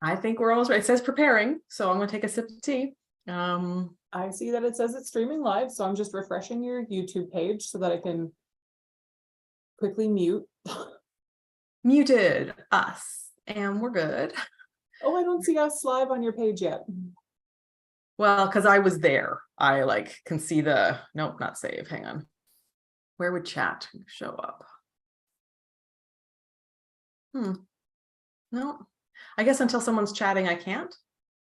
I think we're almost right. It says preparing, so I'm going to take a sip of tea. I see that it says it's streaming live, so I'm just refreshing your YouTube page so that I can quickly mute. Muted us, and we're good. Oh, I don't see us live on your page yet. Well, because I was there. I can see the, nope, not save. Hang on. Where would chat show up? No, I guess until someone's chatting, I can't.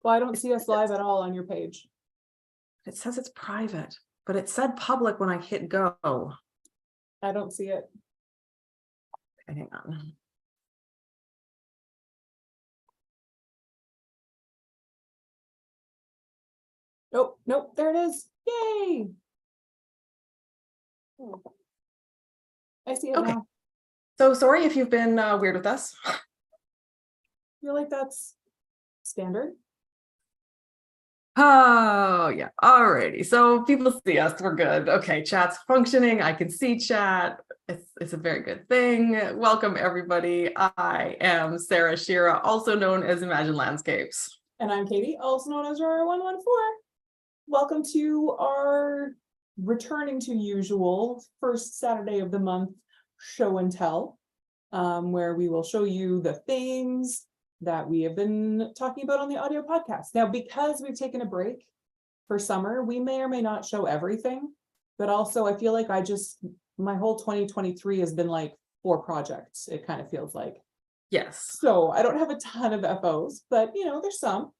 Well, I don't see us live at all on your page. It says it's private, but it said public when I hit go. I don't see it. Okay, hang on. Nope, there it is. Yay! I see it Okay. now. So sorry if you've been weird with us. I feel like that's standard. Oh, yeah. Alrighty. So people see us. We're good. Okay. Chat's functioning. I can see chat. It's a very good thing. Welcome, everybody. I am Sarah Shira, also known as Imagine Landscapes. And I'm Katie, also known as Rara114. Welcome to our returning to usual first Saturday of the month show and tell, where we will show you the things that we have been talking about on the audio podcast. Now, because we've taken a break for summer, we may or may not show everything, but also I feel like my whole 2023 has been like 4 projects, it kind of feels like. Yes. So I don't have a ton of FOs, but there's some.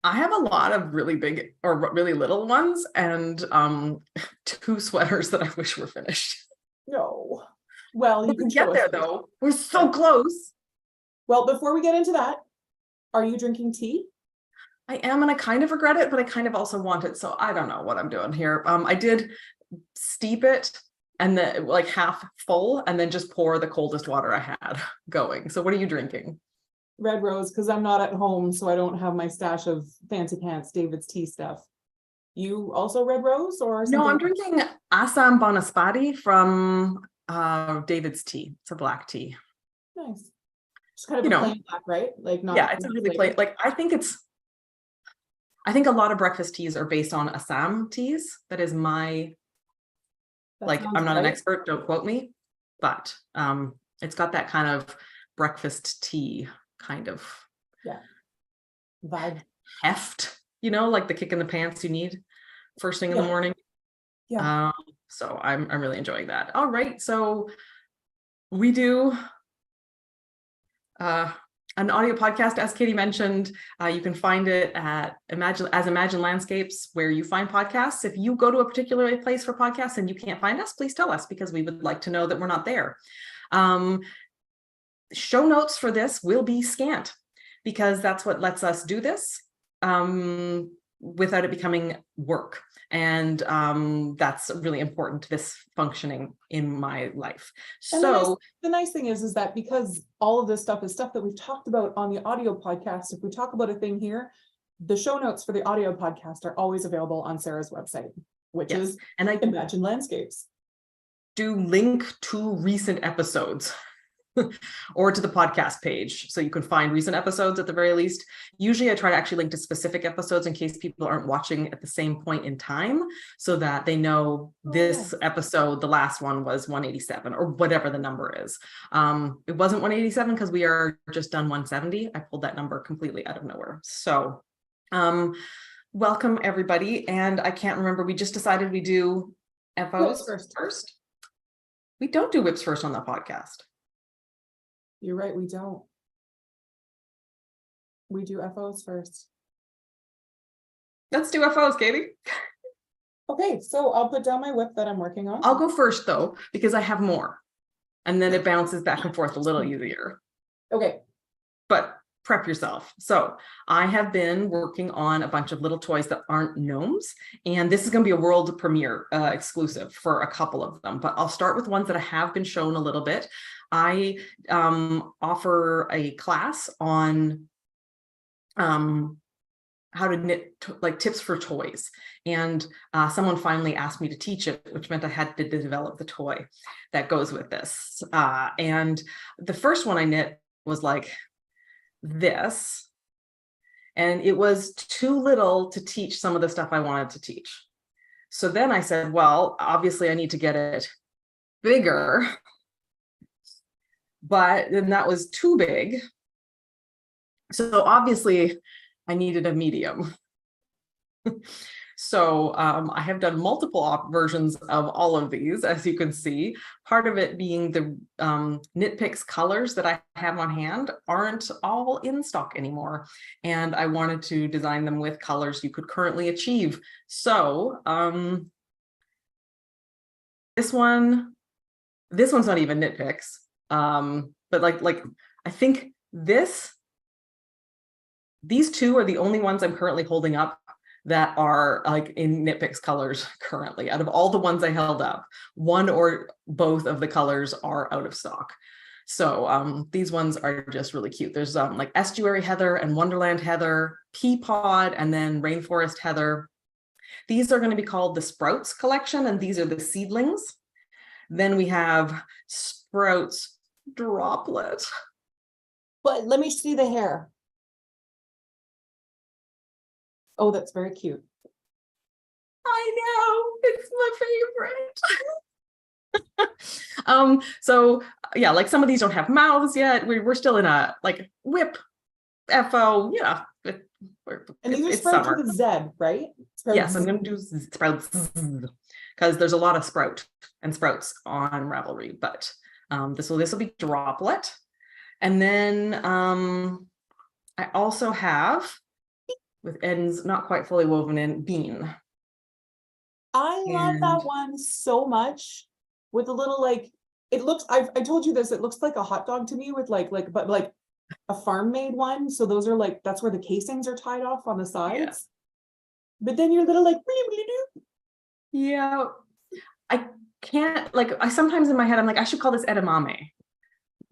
I have a lot of really big or really little ones and 2 sweaters that I wish were finished. No. Well, you can get there though. We're so close. Well, before we get into that, are you drinking tea? I am, and I kind of regret it, but I kind of also want it. So I don't know what I'm doing here. I did steep it and then like half full and then just pour the coldest water I had going. So what are you drinking? Red Rose, because I'm not at home, so I don't have my stash of fancy pants David's tea stuff. You also Red Rose or something? No, I'm drinking Assam Banaspati from David's tea. It's a black tea. Nice. Just kind of a plain black, right? Like not. Yeah, it's a really plain. Like I think a lot of breakfast teas are based on Assam teas. That is my. I'm not an expert. Don't quote me, but it's got that kind of breakfast tea kind of vibe, heft. Like the kick in the pants you need first thing in the morning. Yeah. So I'm really enjoying that. All right, so we do an audio podcast, as Katie mentioned. You can find it at Imagine Landscapes, where you find podcasts. If you go to a particular place for podcasts and you can't find us, please tell us, because we would like to know that we're not there. Show notes for this will be scant, because that's what lets us do this without it becoming work. And that's really important to this functioning in my life. And so the nice thing is that because all of this stuff is stuff that we've talked about on the audio podcast, if we talk about a thing here, the show notes for the audio podcast are always available on Sarah's website, which is Imagine Landscapes. Do link to recent episodes or to the podcast page, so you can find recent episodes at the very least. Usually I try to actually link to specific episodes in case people aren't watching at the same point in time, so that they know this episode, the last one, was 187 or whatever the number is. It wasn't 187 because we are just done 170. I pulled that number completely out of nowhere. So welcome everybody. And I can't remember, we just decided we do FOs first. We don't do whips first on the podcast. You're right, we don't. We do FOs first. Let's do FOs, Katie. Okay, so I'll put down my whip that I'm working on. I'll go first though, because I have more. And then it bounces back and forth a little easier. Okay. But prep yourself. So I have been working on a bunch of little toys that aren't gnomes, and this is going to be a world premiere exclusive for a couple of them, but I'll start with ones that have been shown a little bit. I offer a class on how to knit, like tips for toys. And someone finally asked me to teach it, which meant I had to develop the toy that goes with this. And the first one I knit was like this, and it was too little to teach some of the stuff I wanted to teach. So then I said, well, obviously I need to get it bigger, but then that was too big. So obviously I needed a medium. So I have done multiple versions of all of these, as you can see. Part of it being the Knit Picks colors that I have on hand aren't all in stock anymore. And I wanted to design them with colors you could currently achieve. So this one's not even Knit Picks. But like I think these two are the only ones I'm currently holding up that are like in Knit Picks colors currently. Out of all the ones I held up, one or both of the colors are out of stock. So these ones are just really cute. There's like Estuary Heather and Wonderland Heather, Pea Pod, and then Rainforest Heather. These are going to be called the Sprouts collection, and these are the seedlings. Then we have Sprouts Droplet. But let me see the hair. Oh, that's very cute. I know, it's my favorite. So yeah, like some of these don't have mouths yet. We're still in a like whip FO, yeah. And these are sprouts with a Z, right? Sprouts. Yes, I'm gonna do sprouts because there's a lot of sprout and sprouts on Ravelry, but this will be Droplet. And then I also have, with ends not quite fully woven in, Bean. I love that one so much. With a little like, it looks, I told you this, it looks like a hot dog to me with but like a farm made one. So those are like, that's where the casings are tied off on the sides. Yeah. But then you're little like, yeah, I can't, like, I sometimes in my head, I'm like, I should call this edamame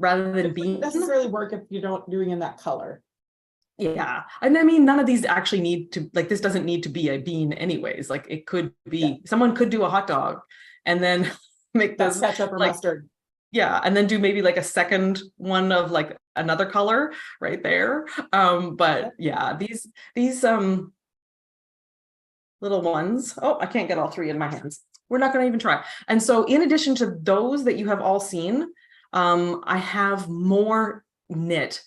rather than Bean. It doesn't necessarily work if you don't doing in that color. Yeah, and I mean, none of these actually need to, like, this doesn't need to be a bean anyways. Like, it could be, someone could do a hot dog and then make this ketchup or mustard. Yeah, and then do maybe like a second one of like another color right there. But yeah, these little ones. Oh, I can't get all three in my hands. We're not going to even try. And so in addition to those that you have all seen, I have more knit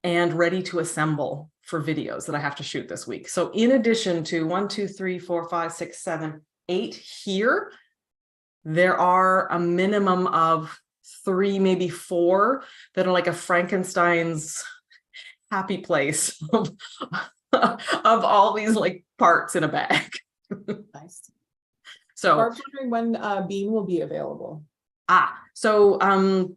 and ready to assemble for videos that I have to shoot this week. So in addition to 1, 2, 3, 4, 5, 6, 7, 8 here, there are a minimum of 3, maybe 4 that are like a Frankenstein's happy place of all these like parts in a bag. Nice. So I'm wondering when Bean will be available. So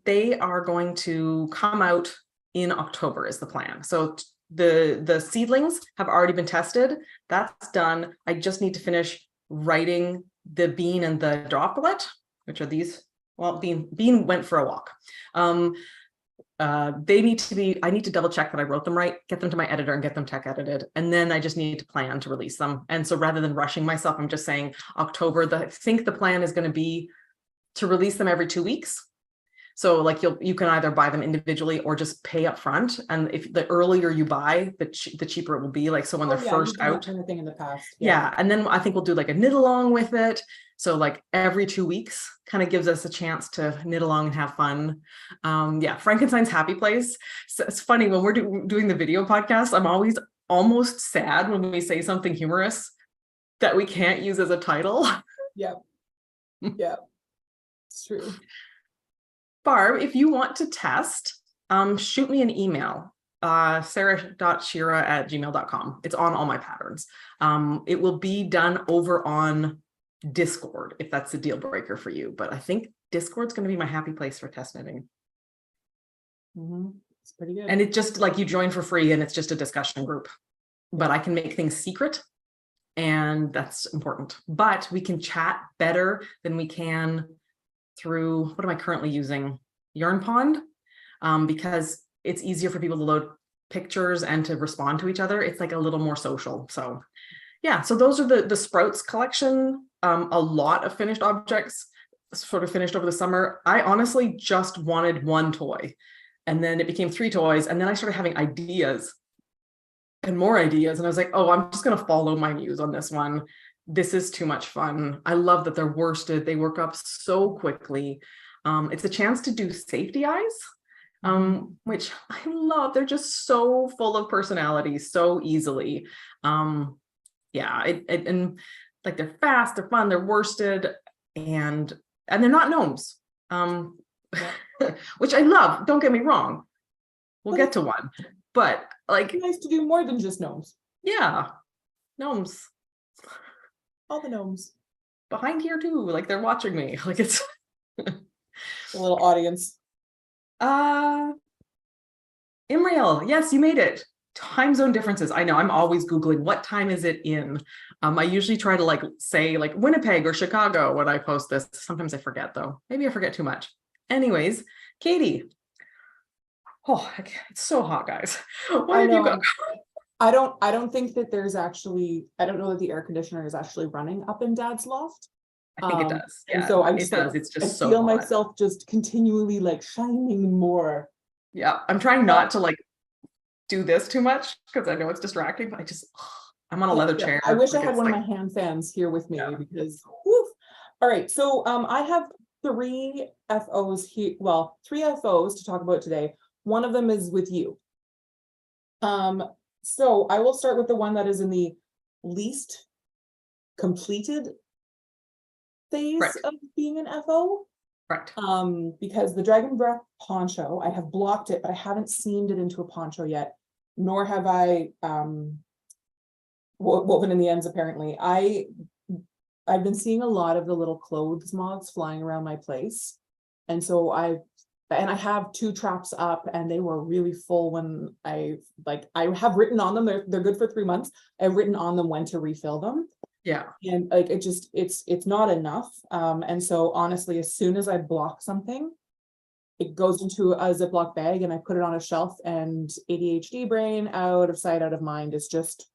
they are going to come out in October is the plan. So the seedlings have already been tested. That's done. I just need to finish writing the Bean and the Droplet, which are these. Well, Bean went for a walk. They need to be, I need to double check that I wrote them right, get them to my editor and get them tech edited. And then I just need to plan to release them. And so rather than rushing myself, I'm just saying October. I think the plan is going to be to release them every 2 weeks. So like you can either buy them individually or just pay up front. And if the earlier you buy, the cheaper it will be. Like, so when they're first out. Kind of thing in the past. Yeah. And then I think we'll do like a knit along with it. So like every 2 weeks kind of gives us a chance to knit along and have fun. Yeah, Frankenstein's Happy Place. So it's funny when we're doing the video podcast, I'm always almost sad when we say something humorous that we can't use as a title. Yep. Yep. It's true. Barb, if you want to test, shoot me an email, sarah.shira@gmail.com. It's on all my patterns. It will be done over on Discord if that's a deal breaker for you, but I think Discord's going to be my happy place for test knitting. It's pretty good. And it's just like you join for free and it's just a discussion group, but I can make things secret and that's important. But we can chat better than we can through, what am I currently using? Yarn Pond, because it's easier for people to load pictures and to respond to each other. It's like a little more social. So yeah, so those are the Sprouts collection. A lot of finished objects sort of finished over the summer. I honestly just wanted one toy And then it became 3 toys. And then I started having ideas and more ideas. And I was like, oh, I'm just going to follow my muse on this one. This is too much fun. I love that they're worsted. They work up so quickly. It's a chance to do safety eyes, which I love. They're just so full of personality so easily. Yeah, and like they're fast, they're fun, they're worsted, and they're not gnomes, which I love. Don't get me wrong. We'll get to one, but like It's nice to do more than just gnomes. yeah, gnomes All the gnomes. behind here too. Like they're watching me. Like it's The little audience. Imriel, yes, you made it. Time zone differences. I know I'm always Googling what time is it in. I usually try to like say like Winnipeg or Chicago when I post this. Sometimes I forget though. Maybe I forget too much. Anyways, Katie. Oh, it's so hot, guys. What have you got? I don't think that there's actually, I don't know that the air conditioner is actually running up in Dad's loft. I think it does. And Yeah, so I it just, does. It's just I so feel hot. myself just continually like shining more. Yeah, I'm trying not to like do this too much because I know it's distracting, but I'm on a leather chair. I wish I Like, had it's one of like- my hand fans here with me because woof. All right, so I have 3 FOs here, well, 3 FOs to talk about today. One of them is with you. So I will start with the one that is in the least completed phase Right. of being an FO. Right. Because the Dragon Breath poncho, I have blocked it, but I haven't seamed it into a poncho yet, nor have I woven in the ends apparently. I've been seeing a lot of the little clothes moths flying around my place. And so I have 2 traps up and they were really full when I have written on them, they're good for 3 months. I've written on them when to refill them. Yeah. And like it's not enough. And so honestly, as soon as I block something, it goes into a Ziploc bag and I put it on a shelf, and ADHD brain, out of sight, out of mind, is just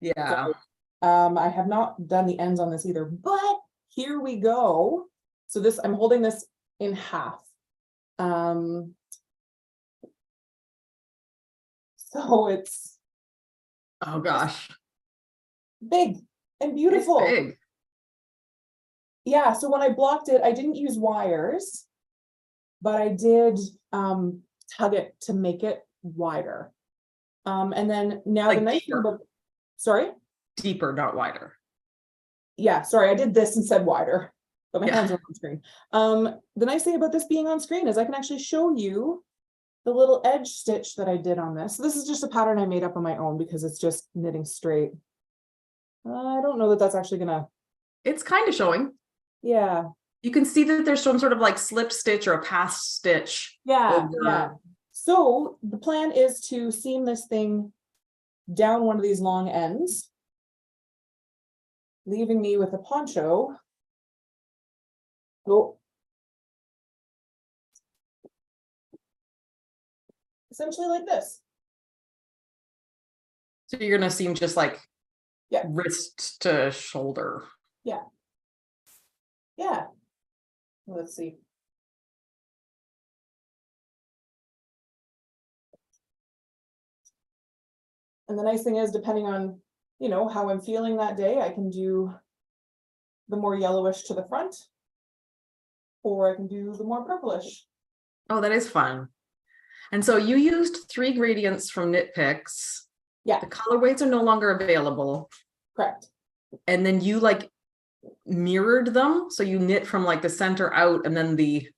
Yeah. so, I have not done the ends on this either, but here we go. So this, I'm holding this in half. So it's, Oh gosh. big and beautiful. It's big. Yeah, so when I blocked it, I didn't use wires, but I did tug it to make it wider. And then now Like the nice thing deeper. about, sorry? Deeper, not wider. Yeah, sorry, I did this and said wider, but my Yeah. hands are on screen. The nice thing about this being on screen is I can actually show you the little edge stitch that I did on this. So this is just a pattern I made up on my own because it's just knitting straight. I don't know that that's actually gonna, It's kind of showing. yeah. You can see that there's some sort of like slip stitch or a pass stitch. Yeah, over- yeah. So the plan is to seam this thing down one of these long ends, leaving me with a poncho. Oh. Essentially like this. So you're gonna seem just like Yeah. wrist to shoulder. Yeah. Let's see. And the nice thing is, depending on, how I'm feeling that day, I can do the more yellowish to the front, or I can do the more purplish. Oh, that is fun. And so you used 3 gradients from Knit Picks. Yeah. The colorways are no longer available. Correct. And then you like mirrored them. So you knit from like the center out and then the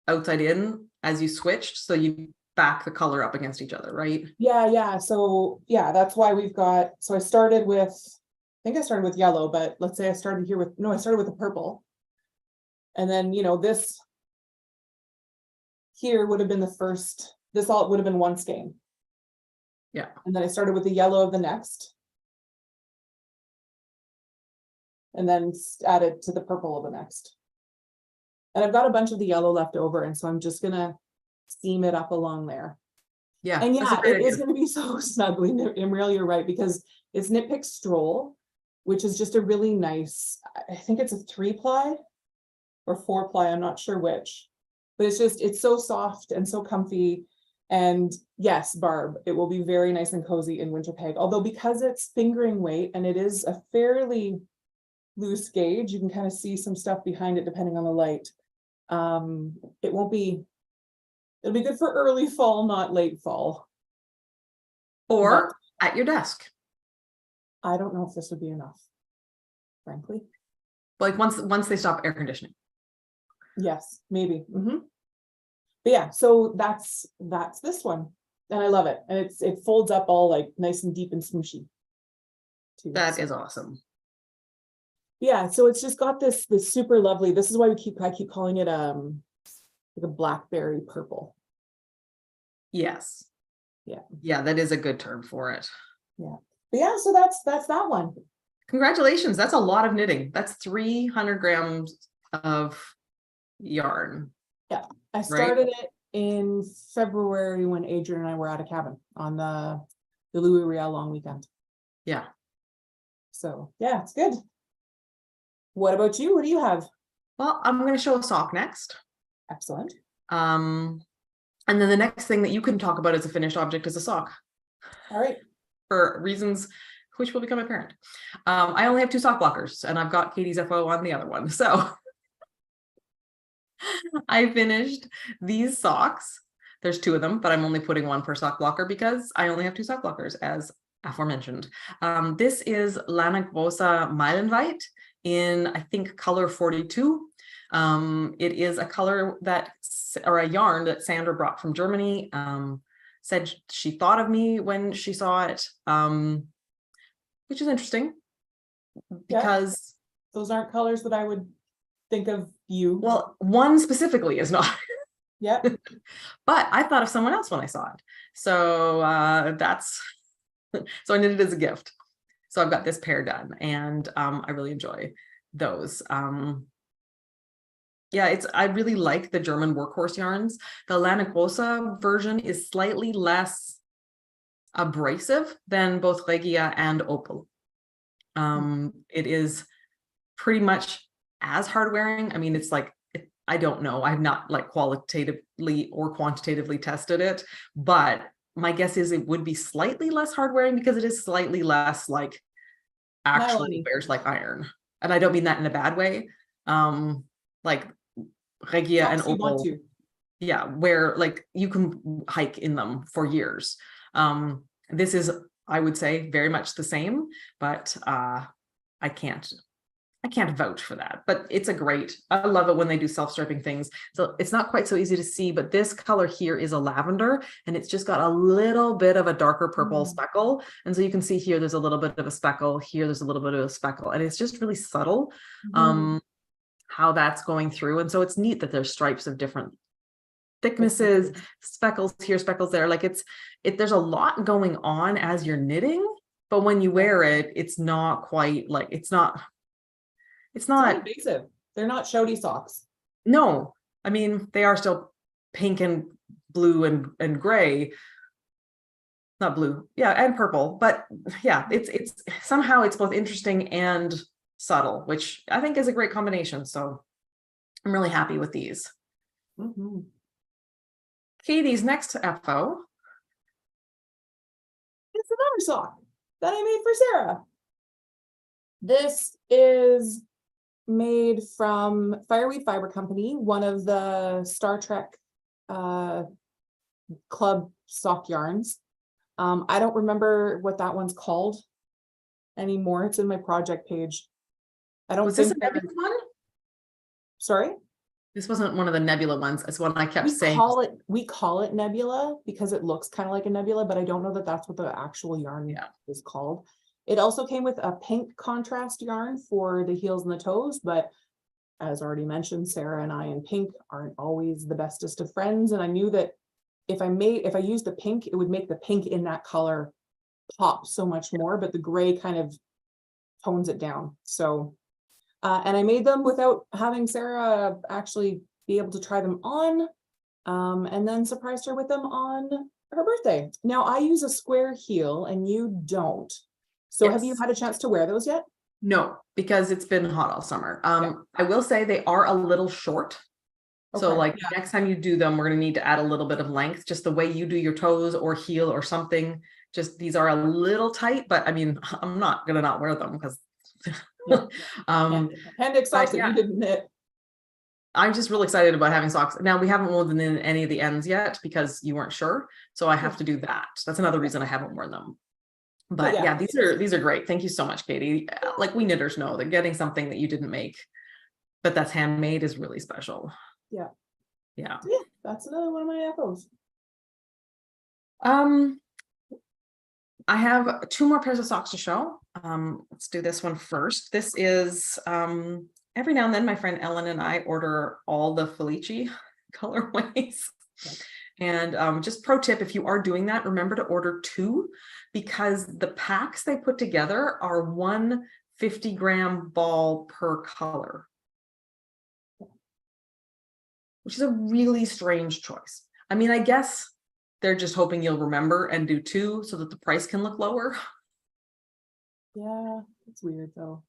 outside in as you switched. So you back the color up against each other, right? Yeah. So yeah, that's why we've got, so I started with, I think I started with yellow, but let's say I started here with, no, I started with the purple. And then, this here would have been the first, this all would have been one skein. Yeah. And then I started with the yellow of the next. And then added to the purple of the next. And I've got a bunch of the yellow left over, and so I'm just gonna seam it up along there. Yeah. And that's a yeah, great it is idea. gonna be so snuggly, Imriel, you're right, because it's Knit Pick Stroll, which is just a really nice, I think it's a 3-ply or 4-ply, I'm not sure which. but it's so soft and so comfy. And yes, Barb, it will be very nice and cozy in Winterpeg. Although because it's fingering weight and it is a fairly loose gauge, you can kind of see some stuff behind it depending on the light. It won't be, it'll be good for early fall, not late fall. Or at your desk. I don't know if this would be enough, frankly. Like once they stop air conditioning. Yes, maybe. But yeah, so that's this one, and I love it, and it folds up all like nice and deep and smooshy too. That is awesome. Yeah, so it's just got this super lovely, this is why I keep calling it like a blackberry purple. Yes. Yeah, that is a good term for it. Yeah, but yeah, so that's that one. Congratulations, that's a lot of knitting. That's 300 grams of yarn. Yeah, I started it in February when Adrian and I were at a cabin on the Louis Riel long weekend. Yeah. So yeah, it's good. What about you? What do you have? Well, I'm going to show a sock next. Excellent. And then the next thing that you can talk about as a finished object is a sock. All right. For reasons which will become apparent. I only have 2 sock blockers, and I've got Katie's FO on the other one. So I finished these socks. There's 2 of them, but I'm only putting 1 per sock blocker because I only have 2 sock blockers, as aforementioned. This is Lana Grossa Meilenweit in, I think, color 42. It is a color or a yarn that Sandra brought from Germany. Said she thought of me when she saw it, which is interesting because those aren't colors that I would think of you. Well, one specifically is not. Yeah. But I thought of someone else when I saw it. So so I knitted it as a gift. So I've got this pair done, and I really enjoy those. Yeah, I really like the German workhorse yarns. The Lana Grossa version is slightly less abrasive than both Regia and Opal. It is pretty much as hard wearing. I mean, it's like, I don't know. I've not like qualitatively or quantitatively tested it, but my guess is it would be slightly less hard wearing because it is slightly less like actually wears like iron. And I don't mean that in a bad way. Like Regia and Opal, yeah, where like you can hike in them for years. This is, I would say, very much the same, but I can't vouch for that, but it's I love it when they do self-striping things. So it's not quite so easy to see, but this color here is a lavender, and it's just got a little bit of a darker purple speckle. And so you can see here, there's a little bit of a speckle here. There's a little bit of a speckle, and it's just really subtle how that's going through. And so it's neat that there's stripes of different thicknesses, speckles here, speckles there. Like there's a lot going on as you're knitting, but when you wear it, it's not quite like, it's not invasive. They're not shouty socks. No, I mean, they are still pink and blue and gray. Not blue, yeah, and purple, but yeah, it's somehow it's both interesting and subtle, which I think is a great combination. So I'm really happy with these. Katie's next FO is another sock that I made for Sarah. This is made from Fireweed Fiber Company, one of the Star Trek club sock yarns. I don't remember what that one's called anymore. It's in my project page. I don't Was think this a nebula one? Sorry? This wasn't one of the nebula ones. It's one I kept saying. We call it nebula because it looks kind of like a nebula, but I don't know that that's what the actual yarn is called. It also came with a pink contrast yarn for the heels and the toes, but as already mentioned, Sarah and I in pink aren't always the bestest of friends. And I knew that if I used the pink, it would make the pink in that color pop so much more, but the gray kind of tones it down. So, and I made them without having Sarah actually be able to try them on, and then surprised her with them on her birthday. Now I use a square heel and you don't. So have you had a chance to wear those yet? No, because it's been hot all summer. I will say they are a little short. So Okay, like yeah. next time you do them, we're gonna need to add a little bit of length, just the way you do your toes or heel or something. Just these are a little tight, but I mean, I'm not gonna not wear them because Yeah. um, Hand socks but that you yeah, didn't knit. I'm just really excited about having socks. Now we haven't woven in any of the ends yet because you weren't sure. So I have to do that. That's another reason I haven't worn them. But But yeah, yeah, these are great. Thank you so much, Katie. Like we knitters know that getting something that you didn't make, but that's handmade is really special. yeah. Yeah. So yeah, that's another one of my FOs. Um, I have two more pairs of socks to show. Let's do this one first. This is every now and then my friend Ellen and I order all the Felici colorways. Yep. And just pro tip, if you are doing that, remember to order two because the packs they put together are 150-gram ball per color, which is a really strange choice. I mean, I guess they're just hoping you'll remember and do two so that the price can look lower. Yeah, it's weird though.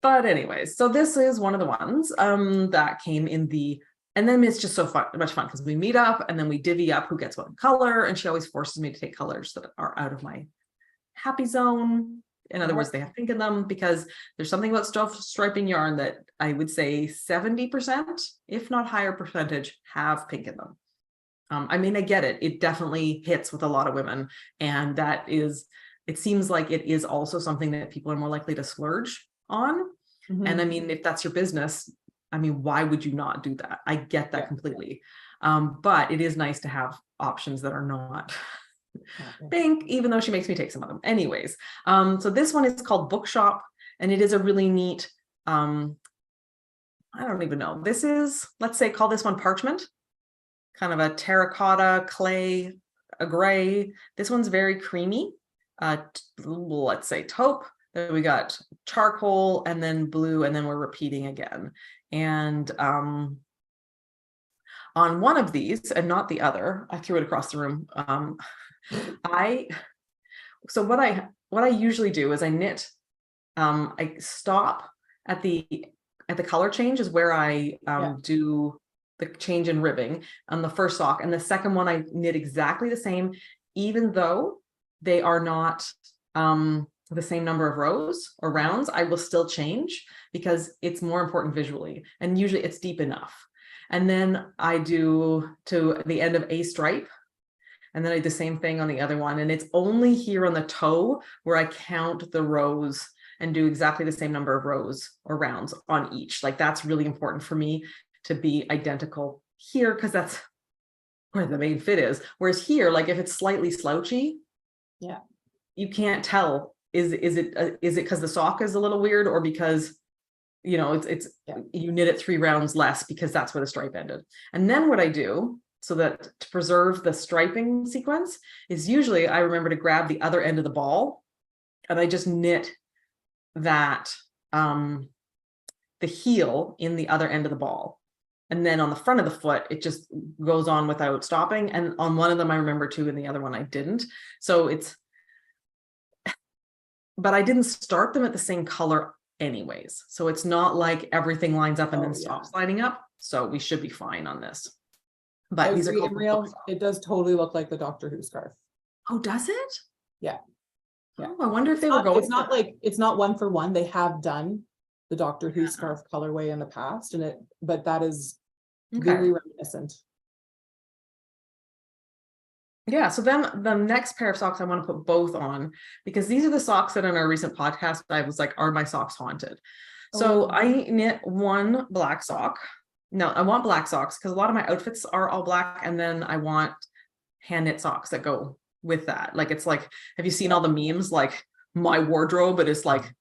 But anyways, so this is one of the ones that came in the, and then it's just so much fun because we meet up and then we divvy up who gets what color, and she always forces me to take colors that are out of my happy zone. In other words, they have pink in them because there's something about striping yarn that I would say 70%, if not higher percentage, have pink in them. I mean, I get it. It definitely hits with a lot of women, and that is, it seems like it is also something that people are more likely to splurge on. And I mean, if that's your business, I mean, why would you not do that? I get that completely. But it is nice to have options that are not pink, even though she makes me take some of them. Anyways, so this one is called Bookshop, and it is a really neat, I don't even know. This is, let's say, call this one Parchment. Kind of a terracotta, clay, a gray. This one's very creamy. Let's say taupe. Then we got charcoal and then blue, and then we're repeating again. And on one of these, and not the other, I threw it across the room. So what I usually do is I knit. I stop at the color change is where I do the change in ribbing on the first sock, and the second one I knit exactly the same, even though they are not the same number of rows or rounds. I will still change because it's more important visually, and usually it's deep enough. And then I do to the end of a stripe, and then I do the same thing on the other one, and it's only here on the toe where I count the rows and do exactly the same number of rows or rounds on each. Like that's really important for me to be identical here because that's where the main fit is. Whereas here, like if it's slightly slouchy, yeah, you can't tell is it because the sock is a little weird, or because you know it's you knit it 3 rounds less because that's where the stripe ended. And then what I do so that to preserve the striping sequence is usually I remember to grab the other end of the ball and I just knit that the heel in the other end of the ball, and then on the front of the foot it just goes on without stopping. And on one of them I remember to, and the other one I didn't. So it's, but I didn't start them at the same color anyways, so it's not like everything lines up and then stops lining up, so we should be fine on this. But these are called real. It does totally look like the Doctor Who scarf. Oh, does it? Yeah. Oh, I wonder if they were going. It's not like it's not one for one. They have done the Doctor Who scarf colorway in the past, and but that is very reminiscent. Yeah, so then the next pair of socks I want to put both on, because these are the socks that in our recent podcast I was like, are my socks haunted? So I knit one black sock. No, I want black socks because a lot of my outfits are all black, and then I want hand knit socks that go with that. Like it's like, have you seen all the memes? Like my wardrobe, but it's like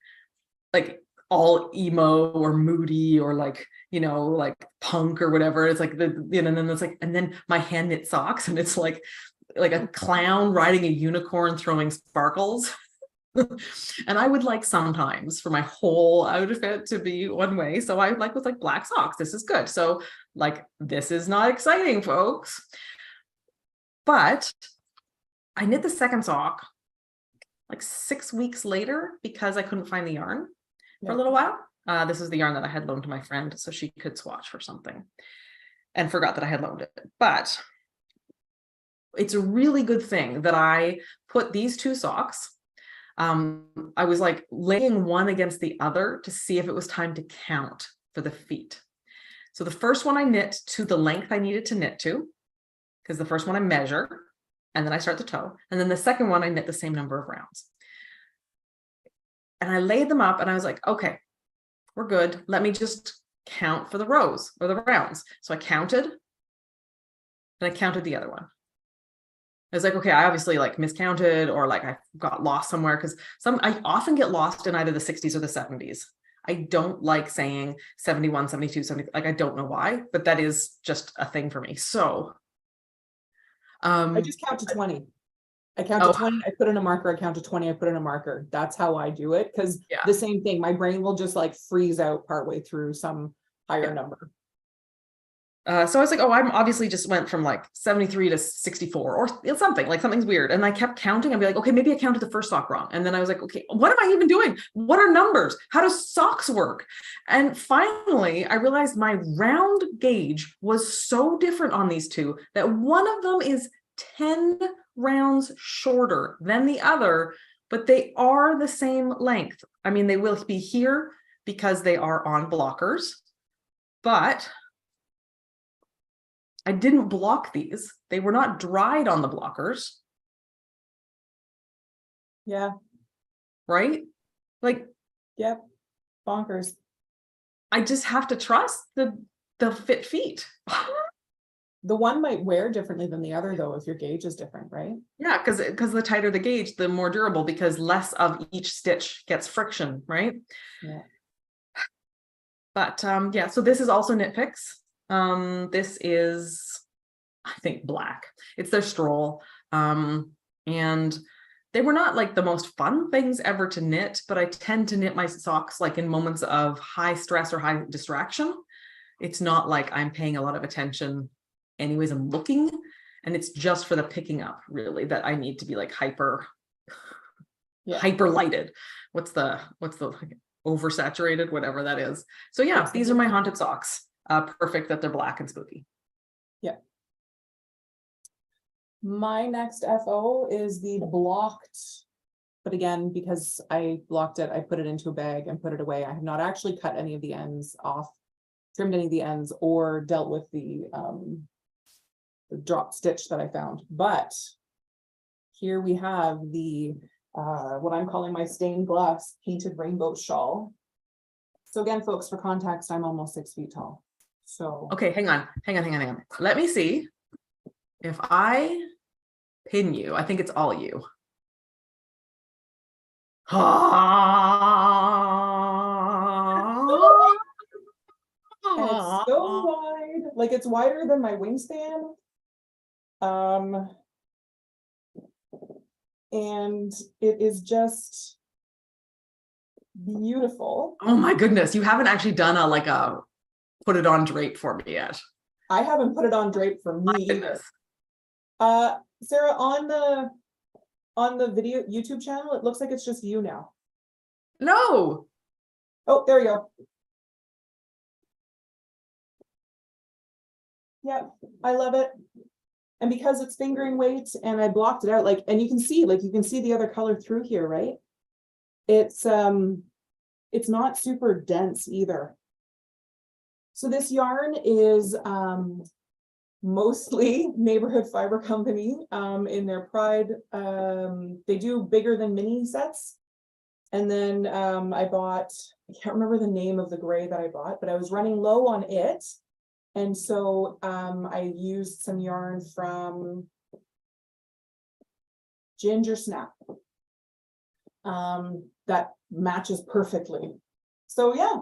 all emo or moody or like, you know, like punk or whatever. It's like the, you know, and then it's like, and then my hand knit socks, and it's like a clown riding a unicorn throwing sparkles. And I would like sometimes for my whole outfit to be one way. So I like with like black socks. This is good. So like, this is not exciting, folks. But I knit the second sock like 6 weeks later because I couldn't find the yarn for a little while. This is the yarn that I had loaned to my friend so she could swatch for something. and forgot that I had loaned it. But it's a really good thing that I put these two socks. I was like laying one against the other to see if it was time to count for the feet. So the first one I knit to the length I needed to knit to, because the first one I measure, and then I start the toe. And then the second one I knit the same number of rounds. And I laid them up and I was like, okay, we're good. Let me just count for the rows or the rounds. So I counted and I counted the other one. I was like, okay, I obviously like miscounted or like I got lost somewhere, because I often get lost in either the 60s or the 70s. I don't like saying 71, 72, 70, like I don't know why, but that is just a thing for me. So I just count to 20. I count to 20, I put in a marker, I count to 20, I put in a marker. That's how I do it. Because the same thing, my brain will just like freeze out partway through some higher number. So I was like, oh, I'm obviously just went from like 73 to 64 or something, like something's weird. And I kept counting. I'd be like, okay, maybe I counted the first sock wrong. And then I was like, okay, what am I even doing? What are numbers? How does socks work? And finally, I realized my round gauge was so different on these two that one of them is 10 rounds shorter than the other, but they are the same length. I mean, they will be here because they are on blockers, but I didn't block these. They were not dried on the blockers. Yeah. Right? Like, yep. Bonkers. I just have to trust the fit feet. The one might wear differently than the other though, if your gauge is different, right? Yeah, because the tighter the gauge, the more durable, because less of each stitch gets friction, right? Yeah. But yeah, so this is also Knit Picks. This is, I think, black. It's their stroll. And they were not like the most fun things ever to knit, but I tend to knit my socks like in moments of high stress or high distraction. It's not like I'm paying a lot of attention anyways, I'm looking, and it's just for the picking up really that I need to be like hyper lighted. What's the like, oversaturated, whatever that is. So yeah, these are my haunted socks. Perfect that they're black and spooky. Yeah. My next FO is the blocked, but again, because I blocked it, I put it into a bag and put it away. I have not actually cut any of the ends off, trimmed any of the ends, or dealt with the drop stitch that I found. But here we have the what I'm calling my stained glass painted rainbow shawl. So again, folks, for context, I'm almost 6 feet tall. So okay, hang on. Let me see if I pin you. I think it's all you. And it's so wide, like it's wider than my wingspan. And it is just beautiful. Oh my goodness, you haven't actually done a put it on drape for me yet. I haven't put it on drape for me either. Sarah, on the video YouTube channel, it looks like it's just you now. No. Oh, there you go. Yeah, I love it. And because it's fingering weight and I blocked it out, like, and you can see the other color through here, right? It's not super dense either. So this yarn is mostly Neighborhood Fiber Company in their Pride. They do bigger than mini sets. And then I bought, I can't remember the name of the gray that I bought, but I was running low on it. And so I used some yarn from Ginger Snap that matches perfectly. So yeah,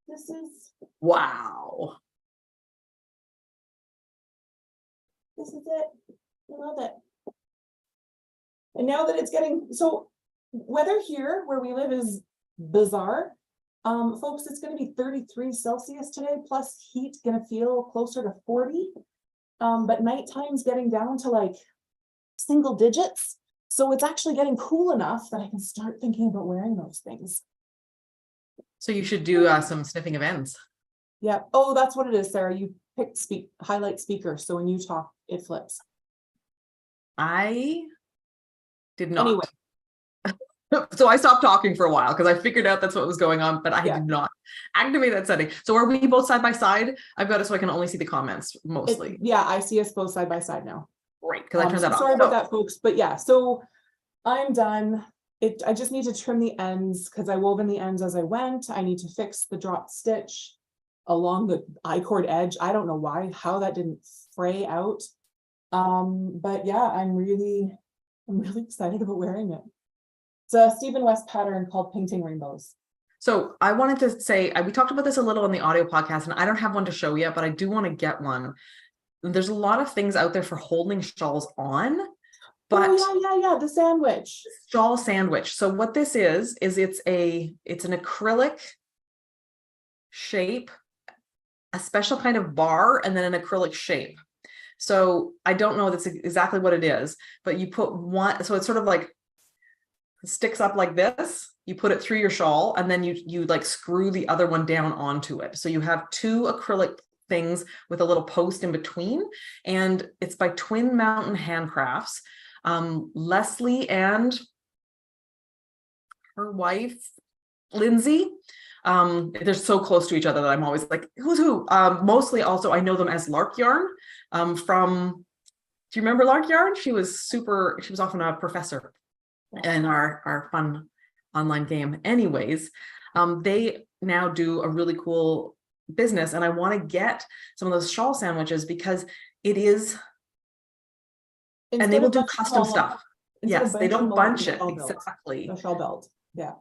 this is, wow. This is it. I love it. And now that it's getting, so weather here where we live is bizarre. Folks, it's going to be 33 Celsius today, plus heat going to feel closer to 40. But nighttime's getting down to like single digits. So it's actually getting cool enough that I can start thinking about wearing those things. So you should do some sniffing of ends. Yeah. Oh, that's what it is, Sarah. You picked highlight speaker. So when you talk, it flips. I did Anyway. not. So I stopped talking for a while because I figured out that's what was going on, but I did not activate that setting. So are we both side by side? I've got it so I can only see the comments mostly. Yeah, I see us both side by side now. Great, because I turned that off. Sorry about that, folks. But yeah, so I'm done. I just need to trim the ends because I wove in the ends as I went. I need to fix the drop stitch along the I-cord edge. I don't know how that didn't fray out. But yeah, I'm really excited about wearing it. It's a Stephen West pattern called Painting Rainbows. So I wanted to say, we talked about this a little in the audio podcast, and I don't have one to show yet, but I do want to get one. There's a lot of things out there for holding shawls on, but the sandwich. Shawl sandwich. So what this is it's an acrylic shape, a special kind of bar, and then an acrylic shape. So I don't know that's exactly what it is, but you put one, so it's sort of like sticks up like this, you put it through your shawl, and then you like screw the other one down onto it. So you have two acrylic things with a little post in between, and it's by Twin Mountain Handcrafts. Leslie and her wife, Lindsay, they're so close to each other that I'm always like, who's who? Mostly also, I know them as Lark Yarn from, do you remember Lark Yarn? She was often a professor in our fun online game. Anyways, they now do a really cool business, and I want to get some of those shawl sandwiches because it is, and they will do custom stuff. Yes, they don't bunch it. Exactly. The shawl belt. Yeah.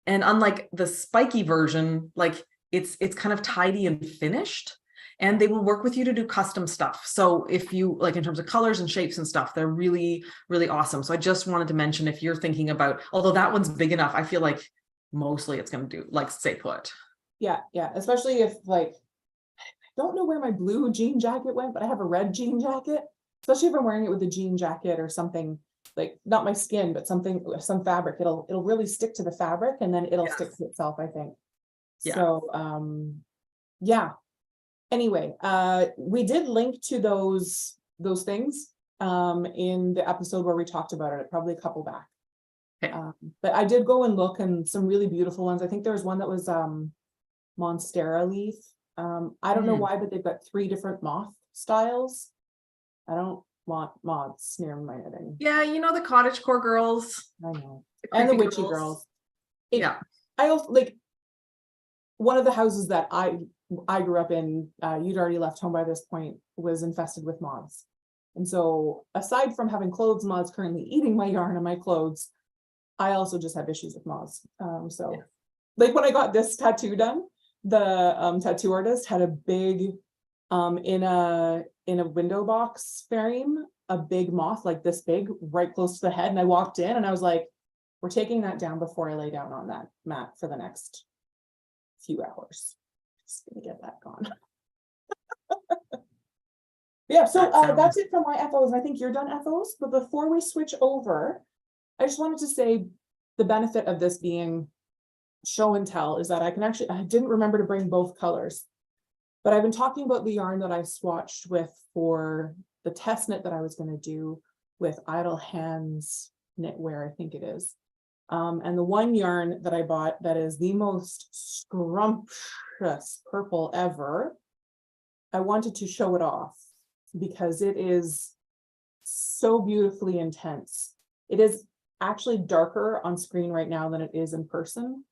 And unlike the spiky version, like it's kind of tidy and finished, and they will work with you to do custom stuff. So if you like, in terms of colors and shapes and stuff, they're really, really awesome. So I just wanted to mention, if you're thinking about, although that one's big enough, I feel like mostly it's going to do like stay put. Yeah. Especially if like, I don't know where my blue jean jacket went, but I have a red jean jacket. Especially if I'm wearing it with a jean jacket or something, like not my skin, but some fabric, it'll really stick to the fabric, and then it'll stick to itself, I think. Yeah. So yeah. Anyway, we did link to those things in the episode where we talked about it, probably a couple back. Okay. But I did go and look, and some really beautiful ones. I think there was one that was Monstera leaf. I don't know why, but they've got 3 different moth styles. I don't want moths near my knitting. Yeah, you know, the cottagecore girls. I know. And the witchy girls. I also like one of the houses that I grew up in, you'd already left home by this point, was infested with moths. And so aside from having clothes moths currently eating my yarn and my clothes, I also just have issues with moths. Like when I got this tattoo done, the tattoo artist had a big in a window box frame, a big moth like this big right close to the head, and I walked in and I was like, we're taking that down before I lay down on that mat for the next few hours. Just gonna get that gone. Yeah, so that's it for my FOs, and I think you're done FOs. But before we switch over, I just wanted to say the benefit of this being show and tell is that I didn't remember to bring both colors, but I've been talking about the yarn that I swatched with for the test knit that I was going to do with Idle Hands Knitwear, I think it is. And the one yarn that I bought that is the most scrumptious purple ever, I wanted to show it off because it is so beautifully intense. It is actually darker on screen right now than it is in person.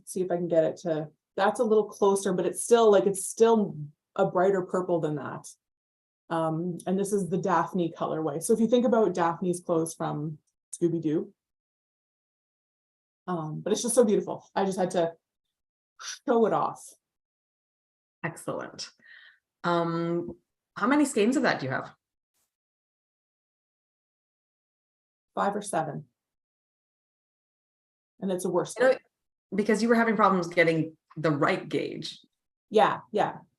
See if I can get it to, that's a little closer, but it's still a brighter purple than that. And this is the Daphne colorway. So if you think about Daphne's clothes from Scooby-Doo, but it's just so beautiful. I just had to show it off. Excellent. How many skeins of that do you have? 5 or 7. And it's a worse because you were having problems getting the right gauge. Yeah.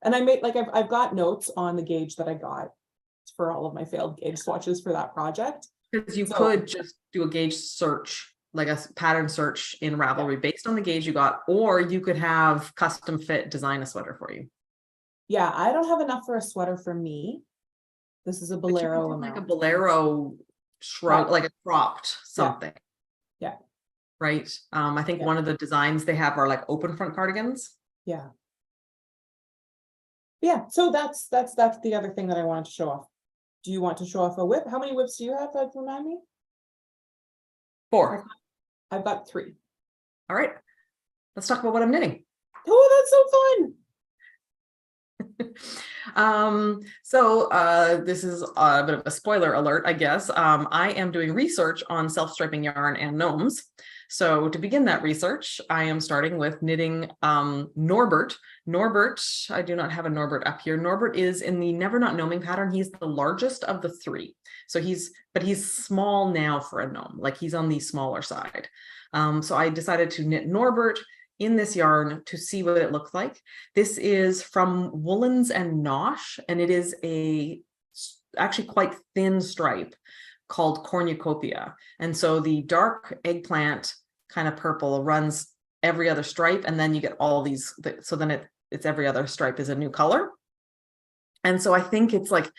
And I made, like, I've got notes on the gauge that I got for all of my failed gauge swatches for that project. Because you could just do a gauge search like a pattern search in Ravelry based on the gauge you got, or you could have custom fit design a sweater for you. Yeah, I don't have enough for a sweater for me. This is a But you could bolero do like a amount. bolero shrug, Right. like a cropped something. Yeah. Right. I think Yeah. one of the designs they have are like open front cardigans. Yeah. Yeah, so that's the other thing that I wanted to show off. Do you want to show off a whip? How many whips do you have? Remind me. 4. I've got 3. All right. Let's talk about what I'm knitting. Oh, that's so fun. This is a bit of a spoiler alert, I guess. I am doing research on self-striping yarn and gnomes. So to begin that research, I am starting with knitting Norbert. Norbert, I do not have a Norbert up here. Norbert is in the Never Not Gnoming pattern. He's the largest of the 3. So he's small now for a gnome, like he's on the smaller side. So I decided to knit Norbert in this yarn to see what it looks like. This is from Woolens and Nosh, and it is a actually quite thin stripe called cornucopia. And so the dark eggplant kind of purple runs every other stripe, and then you get all these, so then it's every other stripe is a new color. And so I think it's like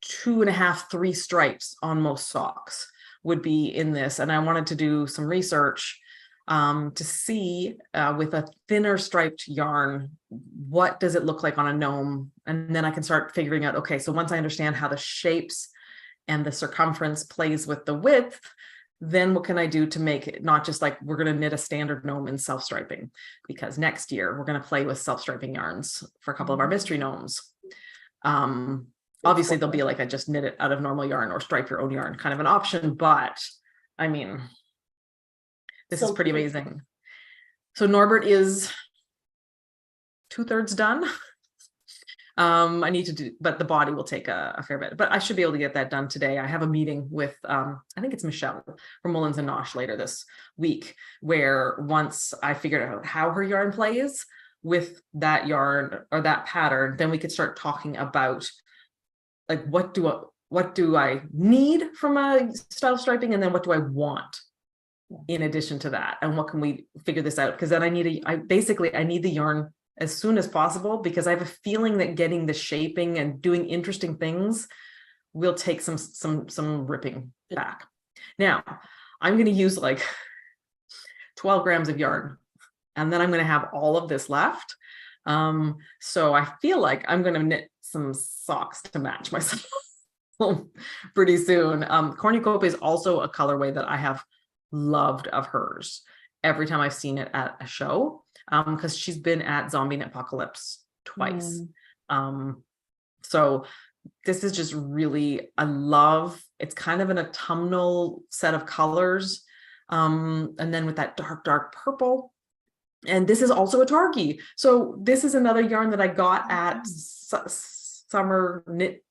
2.5, 3 stripes on most socks would be in this. And I wanted to do some research to see with a thinner striped yarn, what does it look like on a gnome? And then I can start figuring out, okay, so once I understand how the shapes and the circumference plays with the width, then what can I do to make it not just like we're going to knit a standard gnome in self-striping, because next year we're going to play with self-striping yarns for a couple of our mystery gnomes. Obviously there'll be like a just knit it out of normal yarn or stripe your own yarn kind of an option, but I mean, this is pretty amazing. So Norbert is 2/3 done. I need to do, but the body will take a fair bit, but I should be able to get that done today. I have a meeting with, I think it's Michelle from Woolens and Nosh later this week, where once I figured out how her yarn plays with that yarn or that pattern, then we could start talking about like, what do I need from a style striping? And then what do I want in addition to that? And what can we figure this out? Because then I need the yarn as soon as possible, because I have a feeling that getting the shaping and doing interesting things will take some ripping back. Now, I'm going to use like 12 grams of yarn, and then I'm going to have all of this left. So I feel like I'm going to knit some socks to match myself pretty soon. Cornucopia is also a colorway that I have loved of hers every time I've seen it at a show, because she's been at Zombie Knit Apocalypse twice. So this is just really, I love, it's kind of an autumnal set of colors, and then with that dark purple. And this is also a Targhee. So this is another yarn that I got at Summer Knit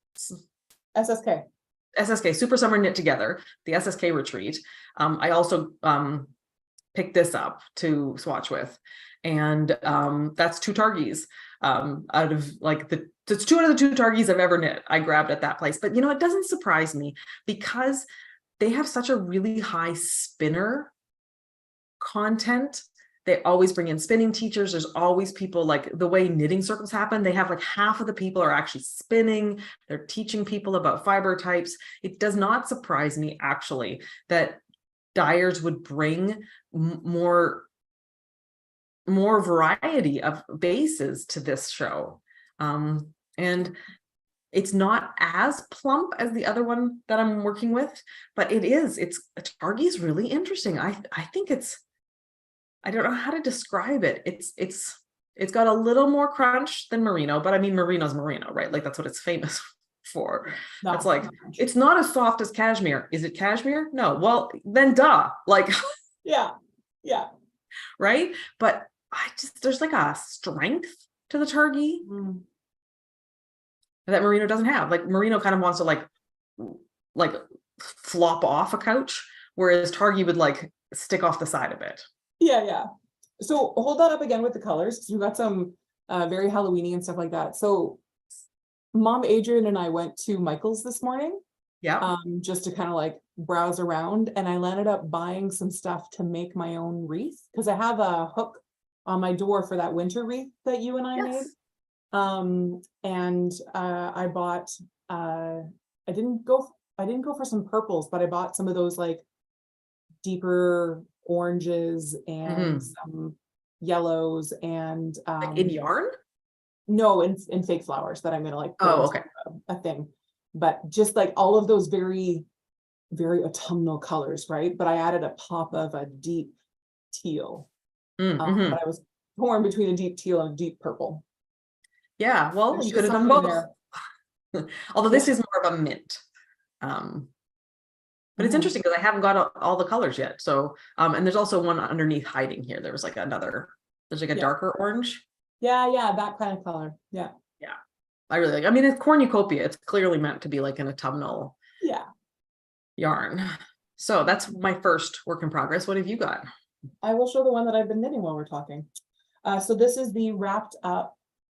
SSK Super Summer Knit Together, the SSK retreat. I also picked this up to swatch with, and that's 2 Targhees out of like it's 2 out of the 2 Targhees I've ever knit. I grabbed at that place, but you know, it doesn't surprise me because they have such a really high spinner content. They always bring in spinning teachers. There's always people, like the way knitting circles happen, they have like half of the people are actually spinning. They're teaching people about fiber types. It does not surprise me actually that dyers would bring more variety of bases to this show. And it's not as plump as the other one that I'm working with, but it's Targhee is really interesting. I think I don't know how to describe it. It's got a little more crunch than merino, but I mean, merino's merino, right? Like that's what it's famous for. It's like, it's not as soft as cashmere. Is it cashmere? No. Well, then duh. Like, yeah. Right. But there's like a strength to the Targhee that merino doesn't have. Like merino kind of wants to like flop off a couch, whereas Targhee would like stick off the side of it. Yeah. So hold that up again with the colors, because we've got some very Halloween-y and stuff like that. So Mom Adrian and I went to Michael's this morning. Yeah. Just to kind of like browse around, and I ended up buying some stuff to make my own wreath, because I have a hook on my door for that winter wreath that you and I made. Yes. And I bought I didn't go for some purples, but I bought some of those like deeper oranges and some yellows and Like in yarn? no, in fake flowers that I'm gonna like put Oh, into okay. a thing. But just like all of those very, very autumnal colors, right? But I added a pop of a deep teal. Mm-hmm. But I was torn between a deep teal and a deep purple. Yeah, well, There's you could just have done something both. there. Although Yeah. this is more of a mint. But it's Mhm. interesting because I haven't got all the colors yet. So, and there's also one underneath hiding here. There was like there's like a Yeah. darker orange. Yeah, that kind of color. Yeah. Yeah, I really like. I mean, it's cornucopia. It's clearly meant to be like an autumnal Yeah. yarn. So that's my first work in progress. What have you got? I will show the one that I've been knitting while we're talking. So this is the wrapped up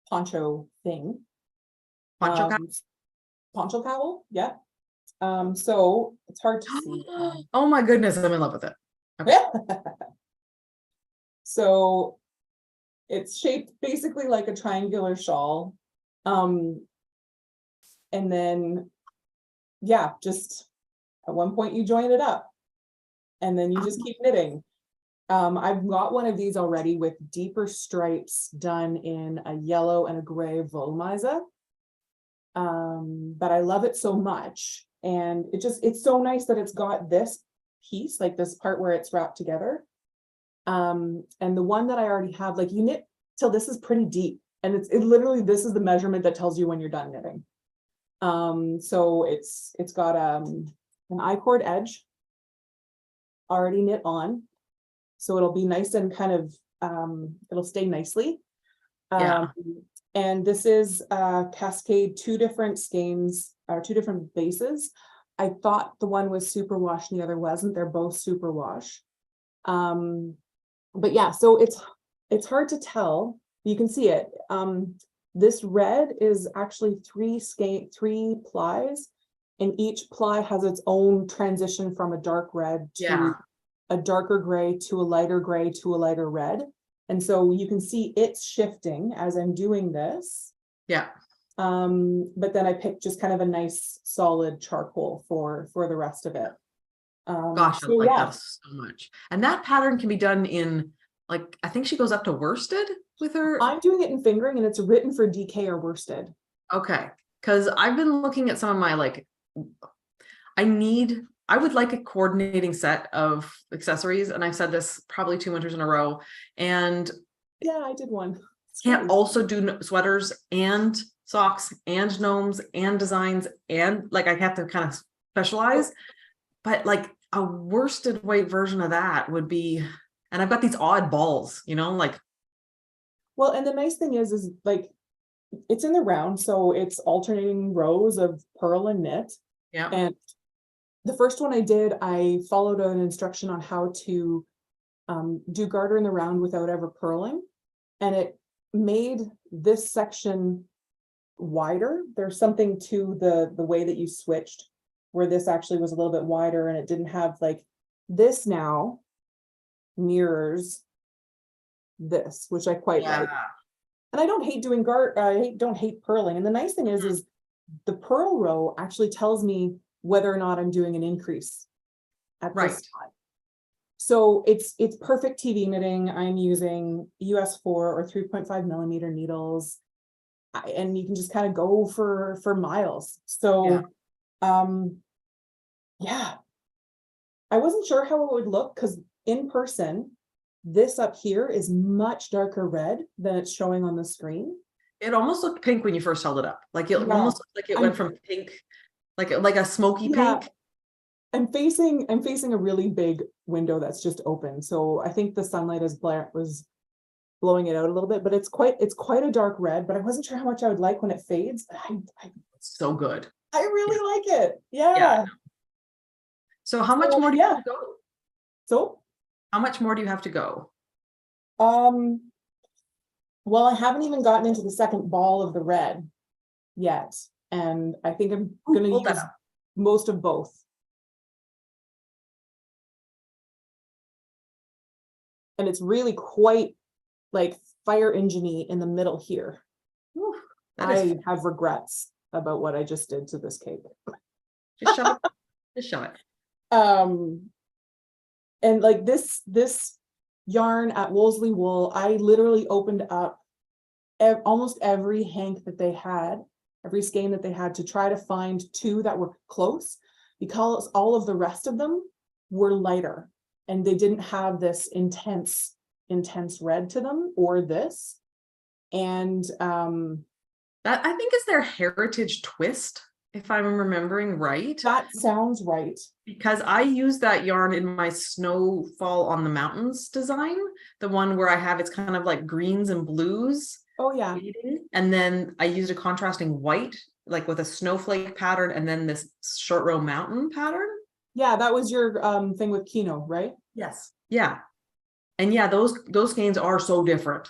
poncho thing. Poncho cap? Poncho cowl, yeah. So it's hard to see. Oh my goodness, I'm in love with it. Okay. So it's shaped basically like a triangular shawl. And then, yeah, just at one point you join it up and then you just keep knitting. I've got one of these already with deeper stripes done in a yellow and a gray Volmaiza. But I love it so much. And it's so nice that it's got this piece, like this part where it's wrapped together. And the one that I already have, like you knit till this is pretty deep. And it literally, this is the measurement that tells you when you're done knitting. So it's got an I-cord edge already knit on. So it'll be nice and kind of, it'll stay nicely. Yeah. And this is Cascade, two different skeins, or two different bases. I thought the one was superwash and the other wasn't. They're both superwash. But yeah, so it's hard to tell. You can see it. This red is actually three plies, and each ply has its own transition from a dark red to a darker gray to a lighter gray to a lighter red. And so you can see it's shifting as I'm doing this. Yeah. But then I picked just kind of a nice solid charcoal for the rest of it. Gosh, I So like yeah, that so much. And that pattern can be done in, like, I think she goes up to worsted with her. I'm doing it in fingering and it's written for DK or worsted. Okay. Because I've been looking at some of my, like, I would like a coordinating set of accessories. And I've said this probably 2 winters in a row. And yeah, I did one. can't also do sweaters and socks and gnomes and designs. And like, I have to kind of specialize, but like a worsted weight version of that would be, and I've got these odd balls, like. Well, and the nice thing is like, it's in the round. So it's alternating rows of purl and knit. Yeah. And the first one I did, I followed an instruction on how to do garter in the round without ever purling. And it made this section wider. There's something to the way that you switched where this actually was a little bit wider and it didn't have like this now mirrors this, which I quite like. And I don't hate doing don't hate purling. And the nice thing is the purl row actually tells me whether or not I'm doing an increase at this time. So it's perfect TV knitting. I'm using US 4 or 3.5 millimeter needles, and you can just kind of go for miles. So, yeah, I wasn't sure how it would look because in person, this up here is much darker red than it's showing on the screen. It almost looked pink when you first held it up. Like it almost looked like it went from pink, like a smoky pink. I'm facing a really big window that's just open. So I think the sunlight was blowing it out a little bit, but it's quite a dark red, but I wasn't sure how much I would like when it fades. It's so good. I really like it. Yeah. So how much more do you have to go? So how much more do you have to go? Well, I haven't even gotten into the second ball of the red yet. And I think I'm gonna use most of both. And it's really quite like fire engine-y in the middle here. Ooh, I have regrets about what I just did to this cake. just shove it. Just shove it. And like this yarn at Wolseley Wool, I literally opened up almost every hank that they had, every skein that they had, to try to find two that were close, because all of the rest of them were lighter and they didn't have this intense red to them, or this. And that I think is their heritage twist, if I'm remembering right. That sounds right. Because I use that yarn in my Snowfall on the Mountains design, the one where I have, it's kind of like greens and blues. Oh yeah. And then I used a contrasting white, like with a snowflake pattern, and then this short row mountain pattern. Yeah, that was your thing with Kino, right? Yes. Yeah. And yeah, those skeins are so different.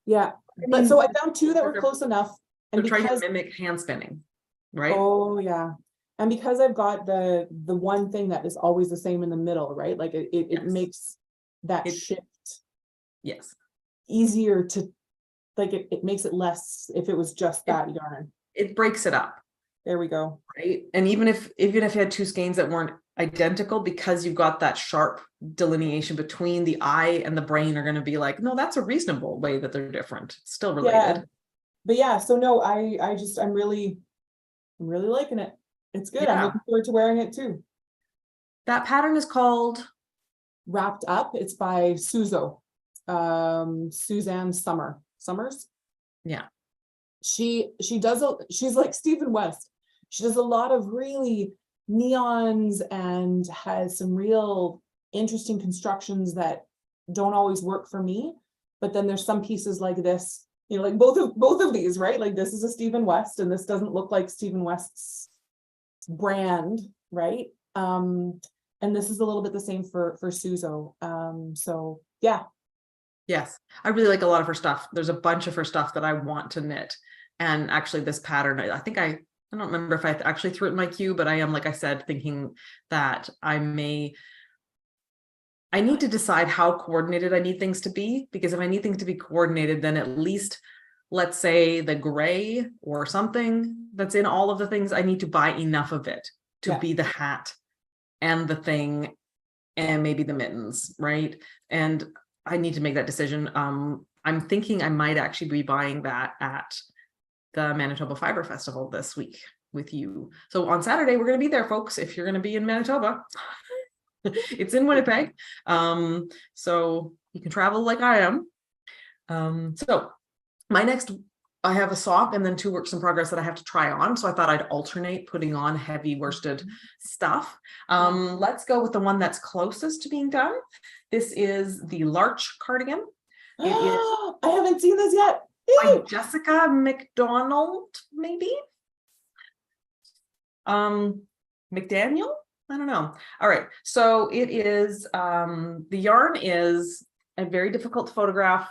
Yeah. But so I found two that were close enough. And trying to mimic hand spinning, right? Oh yeah. And because I've got the one thing that is always the same in the middle, right? Like it Yes. makes that shift yes easier to, like it makes it less if it was just that yarn. It breaks it up. There we go. Right. And even if you had two skeins that weren't identical, because you've got that sharp delineation between the eye and the brain, are going to be like, no, that's a reasonable way that they're different. It's still related. Yeah. But yeah, so no, I'm really liking it. It's good. Yeah. I'm looking forward to wearing it too. That pattern is called Wrapped Up. It's by Suzo. Suzanne Summers. Yeah. She's like Stephen West. She does a lot of really neons and has some real interesting constructions that don't always work for me. But then there's some pieces like this, you know, like both of these, right? Like this is a Stephen West, and this doesn't look like Stephen West's brand, right? And this is a little bit the same for Suzo. So yeah. Yes, I really like a lot of her stuff. There's a bunch of her stuff that I want to knit. And actually this pattern, I think I don't remember if I actually threw it in my queue, but I am, like I said, thinking that I need to decide how coordinated I need things to be, because if I need things to be coordinated, then at least, let's say the gray or something that's in all of the things, I need to buy enough of it to be the hat and the thing and maybe the mittens, right? And I need to make that decision. I'm thinking I might actually be buying that at the Manitoba Fiber Festival this week with you. So on Saturday, we're going to be there, folks, if you're going to be in Manitoba. It's in Winnipeg. So you can travel like I am. So I have a sock and then two works in progress that I have to try on. So I thought I'd alternate putting on heavy worsted stuff. Let's go with the one that's closest to being done. This is the Larch cardigan. It is, I haven't seen this yet. By Jessica McDonald, maybe? McDaniel? I don't know. All right. So it is, the yarn is a very difficult to photograph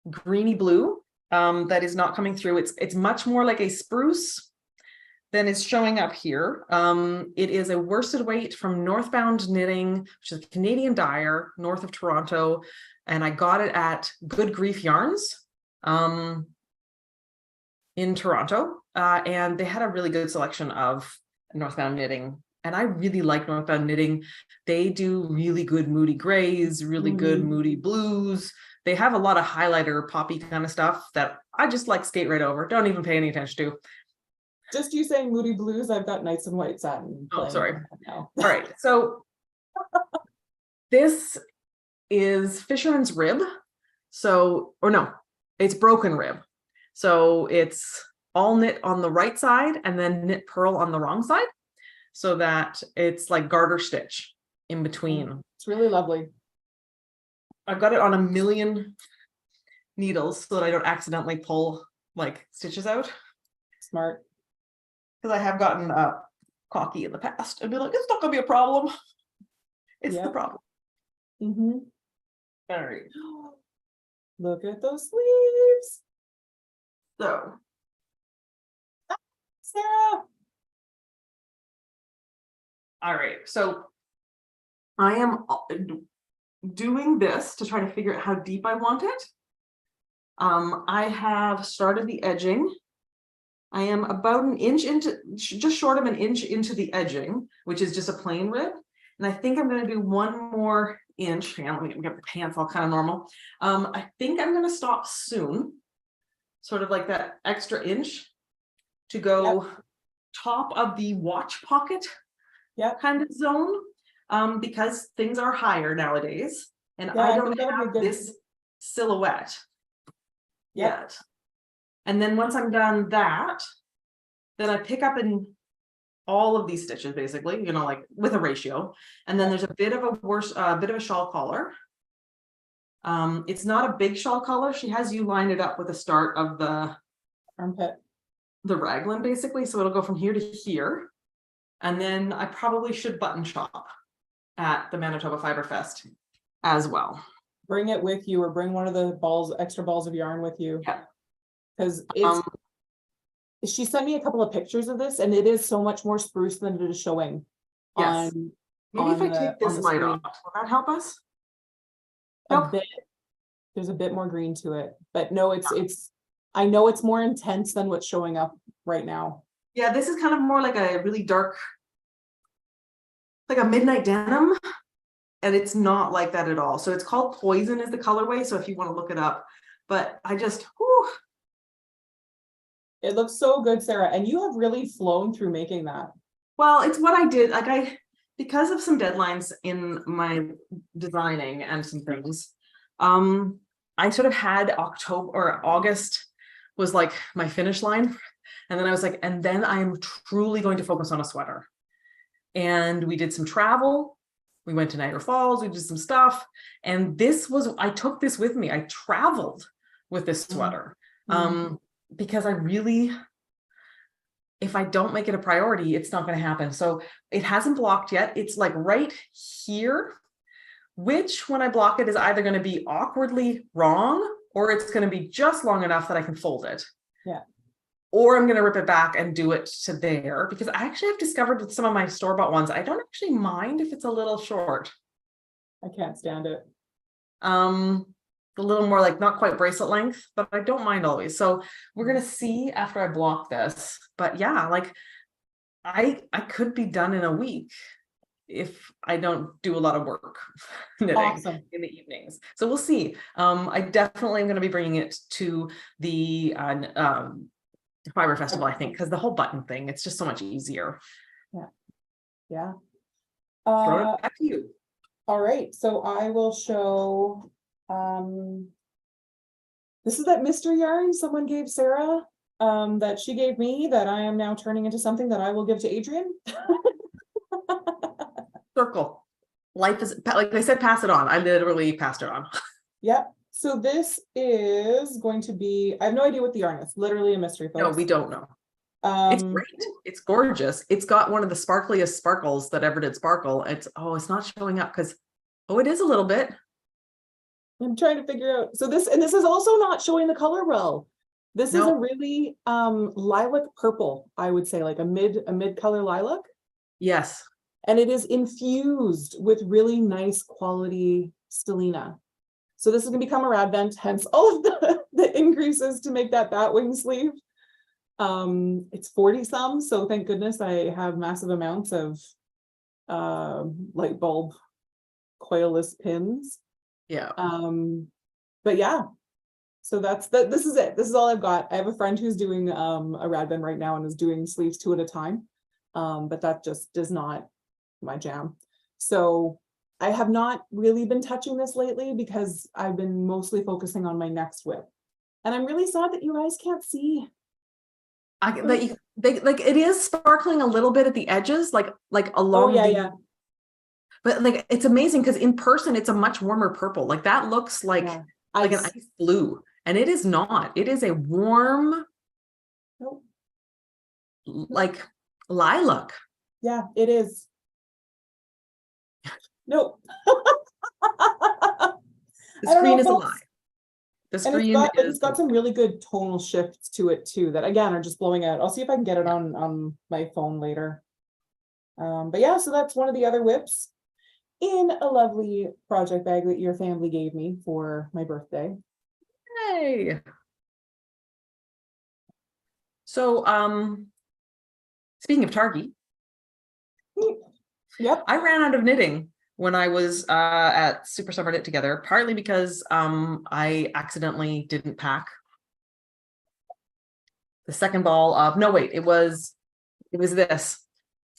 greeny blue. That is not coming through. It's much more like a spruce than is showing up here. It is a worsted weight from Northbound Knitting, which is a Canadian dyer north of Toronto, and I got it at Good Grief Yarns in Toronto, and they had a really good selection of Northbound Knitting, and I really like Northbound Knitting. They do really good moody grays, really good moody blues. They have a lot of highlighter poppy kind of stuff that I just like skate right over. Don't even pay any attention to. Just you saying moody blues, I've got Nights in White Satin. Oh, sorry. All right. So this is Fisherman's Rib. So, or no, it's Broken Rib. So it's all knit on the right side and then knit purl on the wrong side, so that it's like garter stitch in between. It's really lovely. I've got it on 1,000,000 needles so that I don't accidentally pull like stitches out. Smart. Because I have gotten cocky in the past and be like, it's not gonna be a problem. It's the problem. All right. Look at those sleeves. So Sarah. All right. So I am doing this to try to figure out how deep I want it. I have started the edging. I am about an inch into, just short of an inch into the edging, which is just a plain rib. And I think I'm going to do one more inch. Hang on, let me get the pants all kind of normal. I think I'm going to stop soon, sort of like that extra inch to go top of the watch pocket kind of zone, because things are higher nowadays, and I don't have this silhouette yet. And then once I'm done that, then I pick up in all of these stitches, basically, you know, like with a ratio. And then there's a bit of a shawl collar. It's not a big shawl collar. She has you line it up with the start of the armpit, the raglan, basically. So it'll go from here to here. And then I probably should button shop at the Manitoba Fiber Fest as well. Bring it with you, or bring one of the extra balls of yarn with you. Yeah. Because it's, she sent me a couple of pictures of this, and it is so much more spruce than it is showing. Yes. Maybe if I take this light off, will that help us? A bit. There's a bit more green to it, but no, it's. I know it's more intense than what's showing up right now. Yeah, this is kind of more like a really dark, like a midnight denim, and it's not like that at all. So it's called Poison is the colorway. So if you want to look it up, but I just, whew. It looks so good, Sarah, and you have really flown through making that. Well, it's what I did. Like because of some deadlines in my designing and some things, I sort of had October or August was like my finish line. And then I was like, and then I am truly going to focus on a sweater. And we did some travel. We went to Niagara Falls, we did some stuff. And this was, I took this with me. I traveled with this sweater. Because I really, if I don't make it a priority, it's not going to happen. So it hasn't blocked yet. It's like right here, which when I block it is either going to be awkwardly wrong, or it's going to be just long enough that I can fold it. Yeah. Or I'm going to rip it back and do it to there, because I actually have discovered with some of my store-bought ones, I don't actually mind if it's a little short. I can't stand it. A little more like not quite bracelet length, but I don't mind always. So we're going to see after I block this, but yeah, like I could be done in a week if I don't do a lot of work knitting in the evenings. So we'll see. I definitely am going to be bringing it to the Fiber Festival, I think, because the whole button thing, it's just so much easier. Yeah. Throw it back to you. All right, so I will show. This is that mystery yarn someone gave Sarah, that she gave me, that I am now turning into something that I will give to Adrian. Circle. Life is, like I said, pass it on. I literally passed it on. Yep. So this is going to be, I have no idea what the yarn is. Literally a mystery, folks. No, we don't know. It's great. It's gorgeous. It's got one of the sparkliest sparkles that ever did sparkle. It's not showing up because, it is a little bit. I'm trying to figure out. So this is also not showing the color well. This is a really lilac purple, I would say, like a mid color lilac. Yes. And it is infused with really nice quality stellina. So this is going to become a rad vent, hence all of the increases to make that wing sleeve. It's 40 some, so thank goodness I have massive amounts of light bulb coilless pins. Yeah. But yeah, so this is it. This is all I've got. I have a friend who's doing a rad bend right now and is doing sleeves 2 at a time. But that just is not my jam. So I have not really been touching this lately because I've been mostly focusing on my next whip. And I'm really sad that you guys can't see. Like it is sparkling a little bit at the edges, like along but like it's amazing because in person it's a much warmer purple. Like that looks like an ice blue, and it is not. It is a warm, like lilac. Yeah, it is. Nope. The screen is alive. The screen it's got some really good tonal shifts to it too that again are just blowing out. I'll see if I can get it on my phone later. But yeah, so that's one of the other whips. in a lovely project bag that your family gave me for my birthday. Hey. So, speaking of Target, Yep. I ran out of knitting when I was at Super Summer Knit Together, partly because I accidentally didn't pack the second ball of, no, wait, it was this.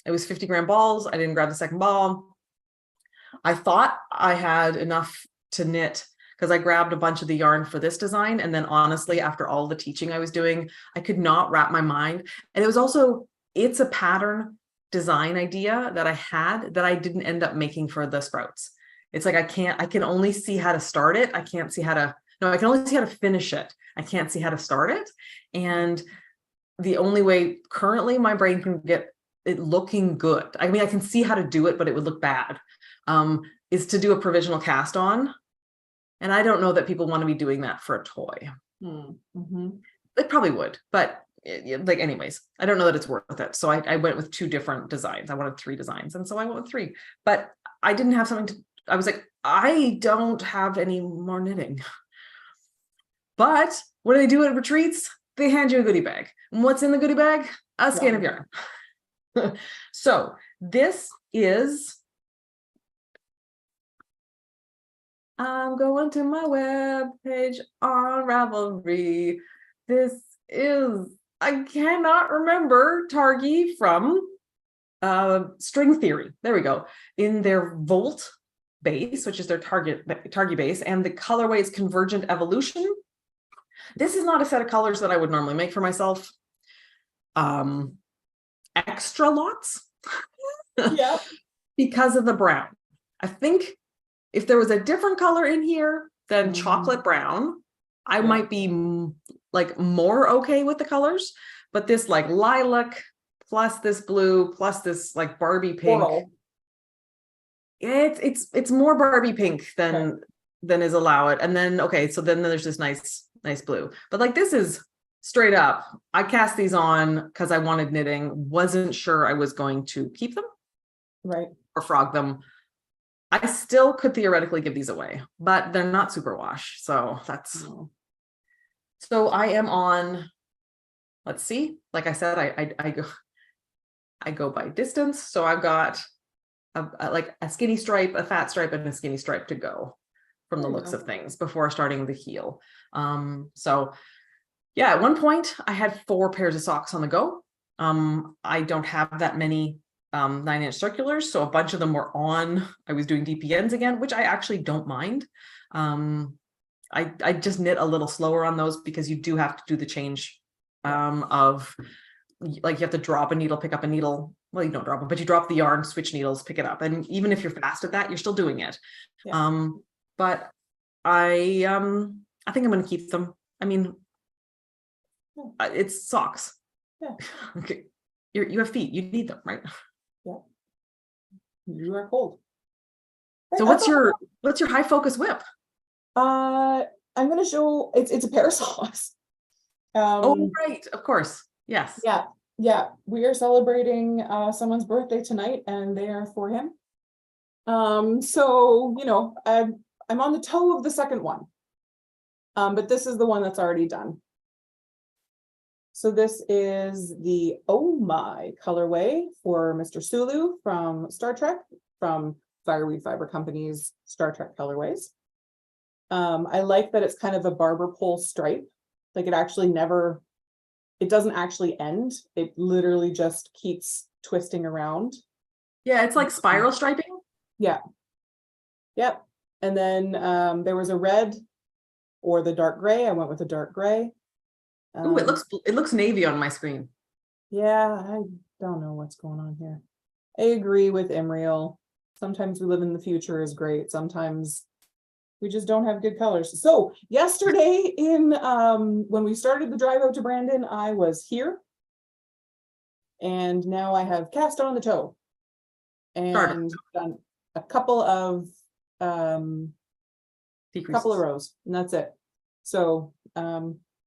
It was 50-gram balls. I didn't grab the second ball. I thought I had enough to knit because I grabbed a bunch of the yarn for this design. And then honestly, after all the teaching I was doing, I could not wrap my mind. And it was also, it's a pattern design idea that I had that I didn't end up making for the sprouts. It's like, I can only see how to start it. I can't see how to, no, I can only see how to finish it. I can't see how to start it. And the only way currently my brain can get it looking good, I mean, I can see how to do it, but it would look bad, is to do a provisional cast on. And I don't know that people want to be doing that for a toy. Mm-hmm. They probably would, but like, anyways, I don't know that it's worth it. So I went with 2 different designs. I wanted 3 designs. And so I went with 3, but I didn't have something to, I was like, I don't have any more knitting. But what do they do at retreats? They hand you a goodie bag. And what's in the goodie bag? A skein of yarn. So this is, I'm going to my web page on Ravelry. This is, I cannot remember Target from String Theory. There we go. In their Volt base, which is their Target base, and the colorway is Convergent Evolution. This is not a set of colors that I would normally make for myself. Extra lots. Yeah. Because of the brown. I think if there was a different color in here than chocolate brown, I might be like more okay with the colors, but this like lilac plus this blue plus this like Barbie pink. Coral. It's more Barbie pink than is allowed. And then so then there's this nice blue. But like this is straight up, I cast these on because I wanted knitting, wasn't sure I was going to keep them. Right. Or frog them. I still could theoretically give these away, but they're not superwash. So that's, so I am on, let's see, like I said, I go by distance. So I've got like a skinny stripe, a fat stripe, and a skinny stripe to go from the looks of things before starting the heel. So yeah, at one point I had 4 pairs of socks on the go. I don't have that many 9-inch circulars, so a bunch of them were on. I was doing DPNs again, which I actually don't mind. I just knit a little slower on those because you do have to do the change of like you have to drop a needle, pick up a needle. Well, you don't drop it, but you drop the yarn, switch needles, pick it up, and even if you're fast at that, you're still doing it. But I think I'm going to keep them. I mean, it's socks. Okay, you have feet, you need them, right? You are cold. So what's your high focus whip? I'm gonna show, it's a pair of socks. Oh, right, of course. Yes. Yeah. We are celebrating someone's birthday tonight, and they are for him. So you know, I'm on the toe of the second one. But this is the one that's already done. So this is the Oh My colorway for Mr. Sulu from Star Trek, from Fireweed Fiber Company's Star Trek colorways. I like that it's kind of a barber pole stripe. Like it doesn't actually end. It literally just keeps twisting around. Yeah, it's like spiral striping. Yeah. Yep. And then there was a red or the dark gray. I went with the dark gray. Oh, it looks navy on my screen. Yeah, I don't know what's going on here. I agree with Imriel. Sometimes we live in the future is great. Sometimes we just don't have good colors. So yesterday when we started the drive out to Brandon, I was here. And now I have cast on the toe. And done a couple of rows, and that's it. So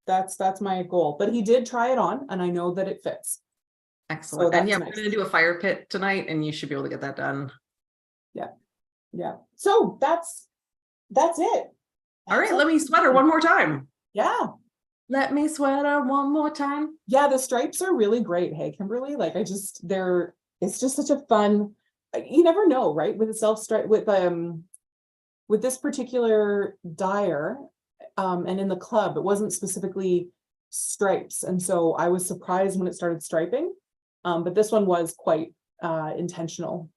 that's my goal. But he did try it on, and I know that it fits. Excellent. So and yeah, nice. We're going to do a fire pit tonight, and you should be able to get that done. Yeah. Yeah. So that's it. All right, let me sweater one more time. Yeah. Let me sweater one more time. Yeah, the stripes are really great. Hey, Kimberly, like it's just such a fun, you never know, right? With a self-stripe, with this particular dyer, and in the club, it wasn't specifically stripes. And so I was surprised when it started striping. But this one was quite intentional,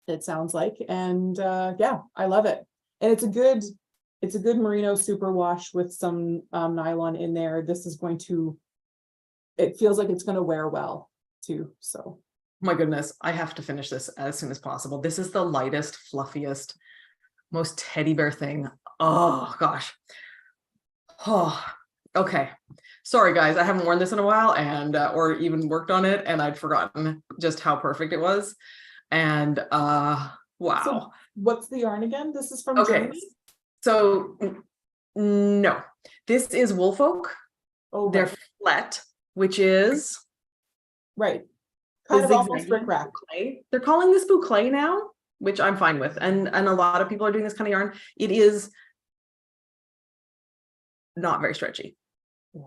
it sounds like. And yeah, I love it. And it's a good merino superwash with some nylon in there. This is going to, it feels like it's going to wear well too. So My goodness, I have to finish this as soon as possible. This is the lightest, fluffiest, most teddy bear thing. Oh gosh. Oh, okay. Sorry guys, I haven't worn this in a while and or even worked on it, and I'd forgotten just how perfect it was. And wow. So what's the yarn again? This is from Okay. Germany? So no, this is Woolfolk. Oh, They're right. flat, which is Right. Kind of almost zigzaggy bric-a-brac. boucle. They're calling this boucle now, which I'm fine with. And a lot of people are doing this kind of yarn. It is not very stretchy. Yeah.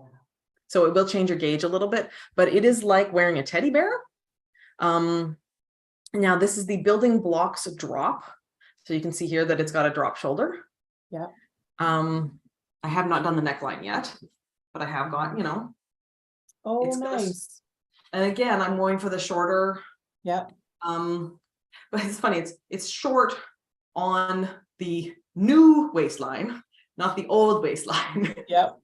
So it will change your gauge a little bit, but it is like wearing a teddy bear. Now this is the building blocks drop. So you can see here that it's got a drop shoulder. Yeah. I have not done the neckline yet, but I have got, you know. Oh, It's nice. And again, I'm going for the shorter. Yeah. But it's funny, it's short on the new waistline, not the old waistline. Yep.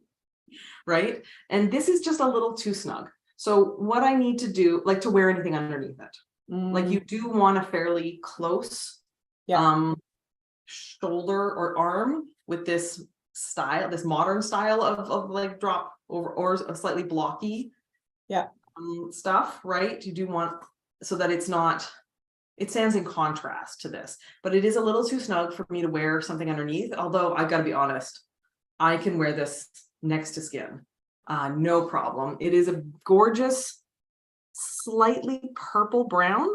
Right? And this is just a little too snug. So what I need to do, like to wear anything underneath it, like you do want a fairly close shoulder or arm with this style, this modern style of like drop or a slightly blocky stuff, right? You do want so that it's not, it stands in contrast to this, but it is a little too snug for me to wear something underneath. Although I've got to be honest, I can wear this next to skin, no problem. It is a gorgeous, slightly purple brown.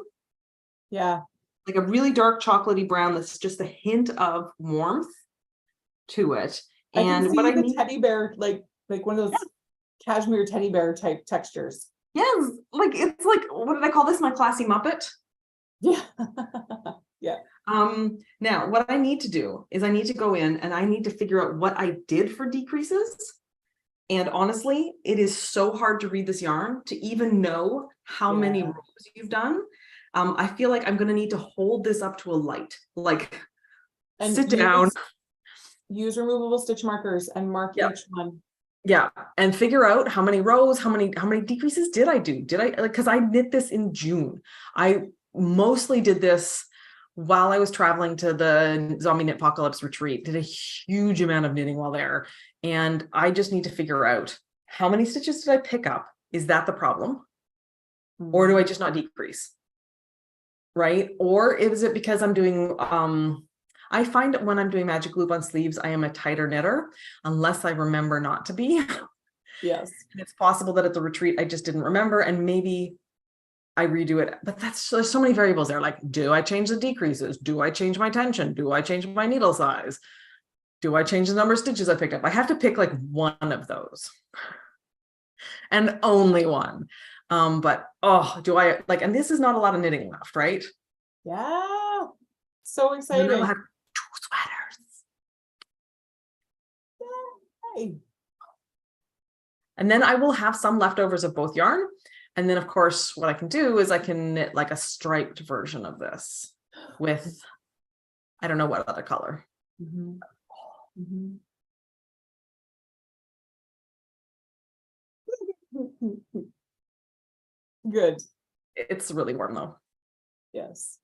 Yeah. Like a really dark chocolatey brown that's just a hint of warmth to it. I can And see what I the need, teddy bear, like one of those cashmere teddy bear type textures. yes, like it's like, what did I call this? My classy Muppet. Yeah. Yeah. Now what I need to do is I need to go in and I need to figure out what I did for decreases. And honestly, it is so hard to read this yarn to even know how many rows you've done. I feel like I'm going to need to hold this up to a light, like And sit down, use removable stitch markers and mark each one. Yeah, and figure out how many rows, how many decreases did I do? Did I, like, because I knit this in June. I mostly did this while I was traveling to the Zombie Knit Apocalypse retreat, did a huge amount of knitting while there. And I just need to figure out how many stitches did I pick up? Is that the problem? Or do I just not decrease? Right? Or is it because I'm doing, I find that when I'm doing magic loop on sleeves, I am a tighter knitter, unless I remember not to be. Yes. And it's possible that at the retreat, I just didn't remember and maybe I redo it, but there's so many variables there. Like, do I change the decreases? Do I change my tension? Do I change my needle size? Do I change the number of stitches I picked up? I have to pick like one of those and only one. But oh, do I like, and this is not a lot of knitting left, right? Yeah. So And then exciting. I'll have 2 sweaters. Yay. And then I will have some leftovers of both yarn. And then of course, what I can do is I can knit like a striped version of this with, I don't know what other color. Mm-hmm. Mm-hmm. Good. It's really warm though. Yes.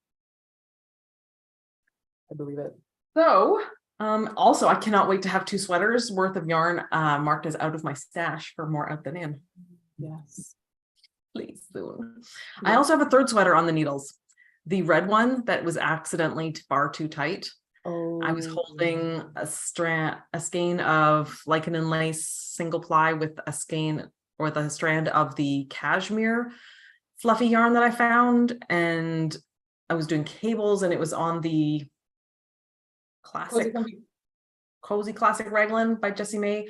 I believe it. So, also I cannot wait to have 2 sweaters worth of yarn marked as out of my stash for more out than in. Yes. Please soon. I also have a 3rd sweater on the needles. The red one that was accidentally far too tight. Oh. I was holding a skein of lichen and lace single ply with a skein or the strand of the cashmere fluffy yarn that I found, and I was doing cables and it was on the classic, cozy classic raglan by Jessie May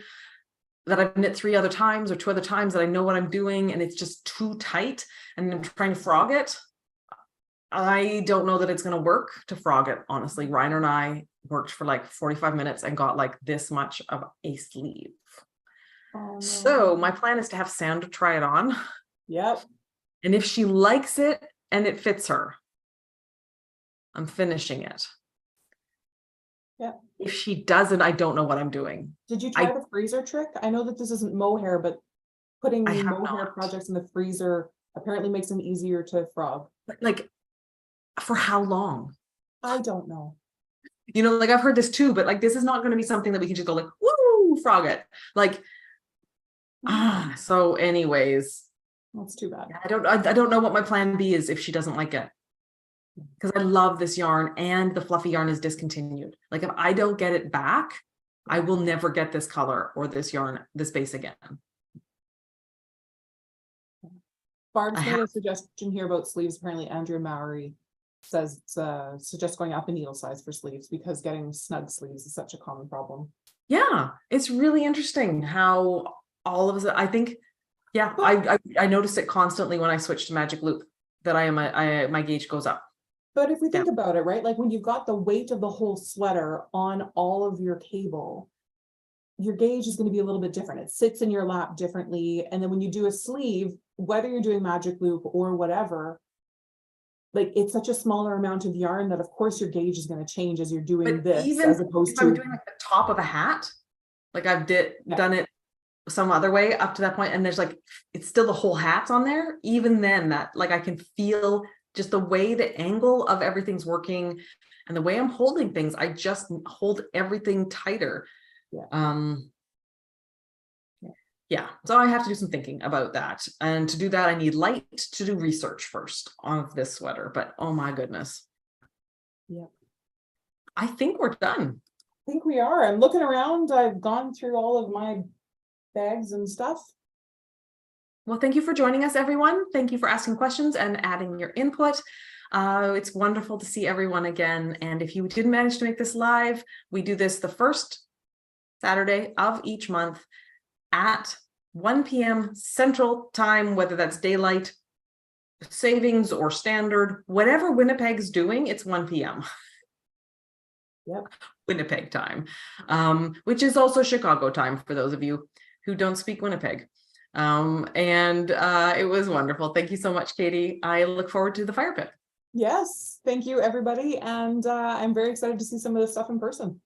that I've knit 3 other times or 2 other times that I know what I'm doing, and it's just too tight and I'm trying to frog it. I don't know that it's going to work to frog it, honestly. Reiner and I worked for like 45 minutes and got like this much of a sleeve. Oh, no. So my plan is to have Sandra try it on. Yep. And if she likes it and it fits her, I'm finishing it. Yeah. If she doesn't, I don't know what I'm doing. Did you try the freezer trick? I know that this isn't mohair, but putting mohair projects in the freezer apparently makes them easier to frog. But like, for how long? I don't know. You know, like I've heard this too, but like this is not going to be something that we can just go like, woo, frog it. Like, so anyways. That's too bad. I don't know what my plan B is if she doesn't like it. Because I love this yarn and the fluffy yarn is discontinued. Like if I don't get it back, I will never get this color or this yarn, this base again. Barb's made a suggestion here about sleeves. Apparently Andrea Mowry says suggest going up in needle size for sleeves because getting snug sleeves is such a common problem. Yeah, it's really interesting how all of us, I think, yeah, I notice it constantly when I switch to Magic Loop that my gauge goes up. But if we think about it, right, like when you've got the weight of the whole sweater on all of your cable, your gauge is going to be a little bit different. It sits in your lap differently. And then when you do a sleeve, whether you're doing Magic Loop or whatever, like it's such a smaller amount of yarn that of course your gauge is going to change as you're doing this, even as opposed to I'm doing like the top of a hat, like I've done it some other way up to that point, and there's like it's still the whole hat's on there. Even then, that like I can feel just the way the angle of everything's working and the way I'm holding things. I just hold everything tighter. Yeah, so I have to do some thinking about that, and to do that I need light to do research first on this sweater. But oh my goodness, I think we're done. I think we are. I'm looking around. I've gone through all of my bags and stuff. Well, thank you for joining us, everyone. Thank you for asking questions and adding your input. It's wonderful to see everyone again. And if you didn't manage to make this live, we do this the first Saturday of each month at 1 p.m. Central Time, whether that's daylight savings or standard, whatever Winnipeg's doing, it's 1 p.m. Yep. Winnipeg time, which is also Chicago time for those of you who don't speak Winnipeg. It was wonderful. Thank you so much, Katie. I look forward to the fire pit. Yes, thank you, everybody. And I'm very excited to see some of this stuff in person.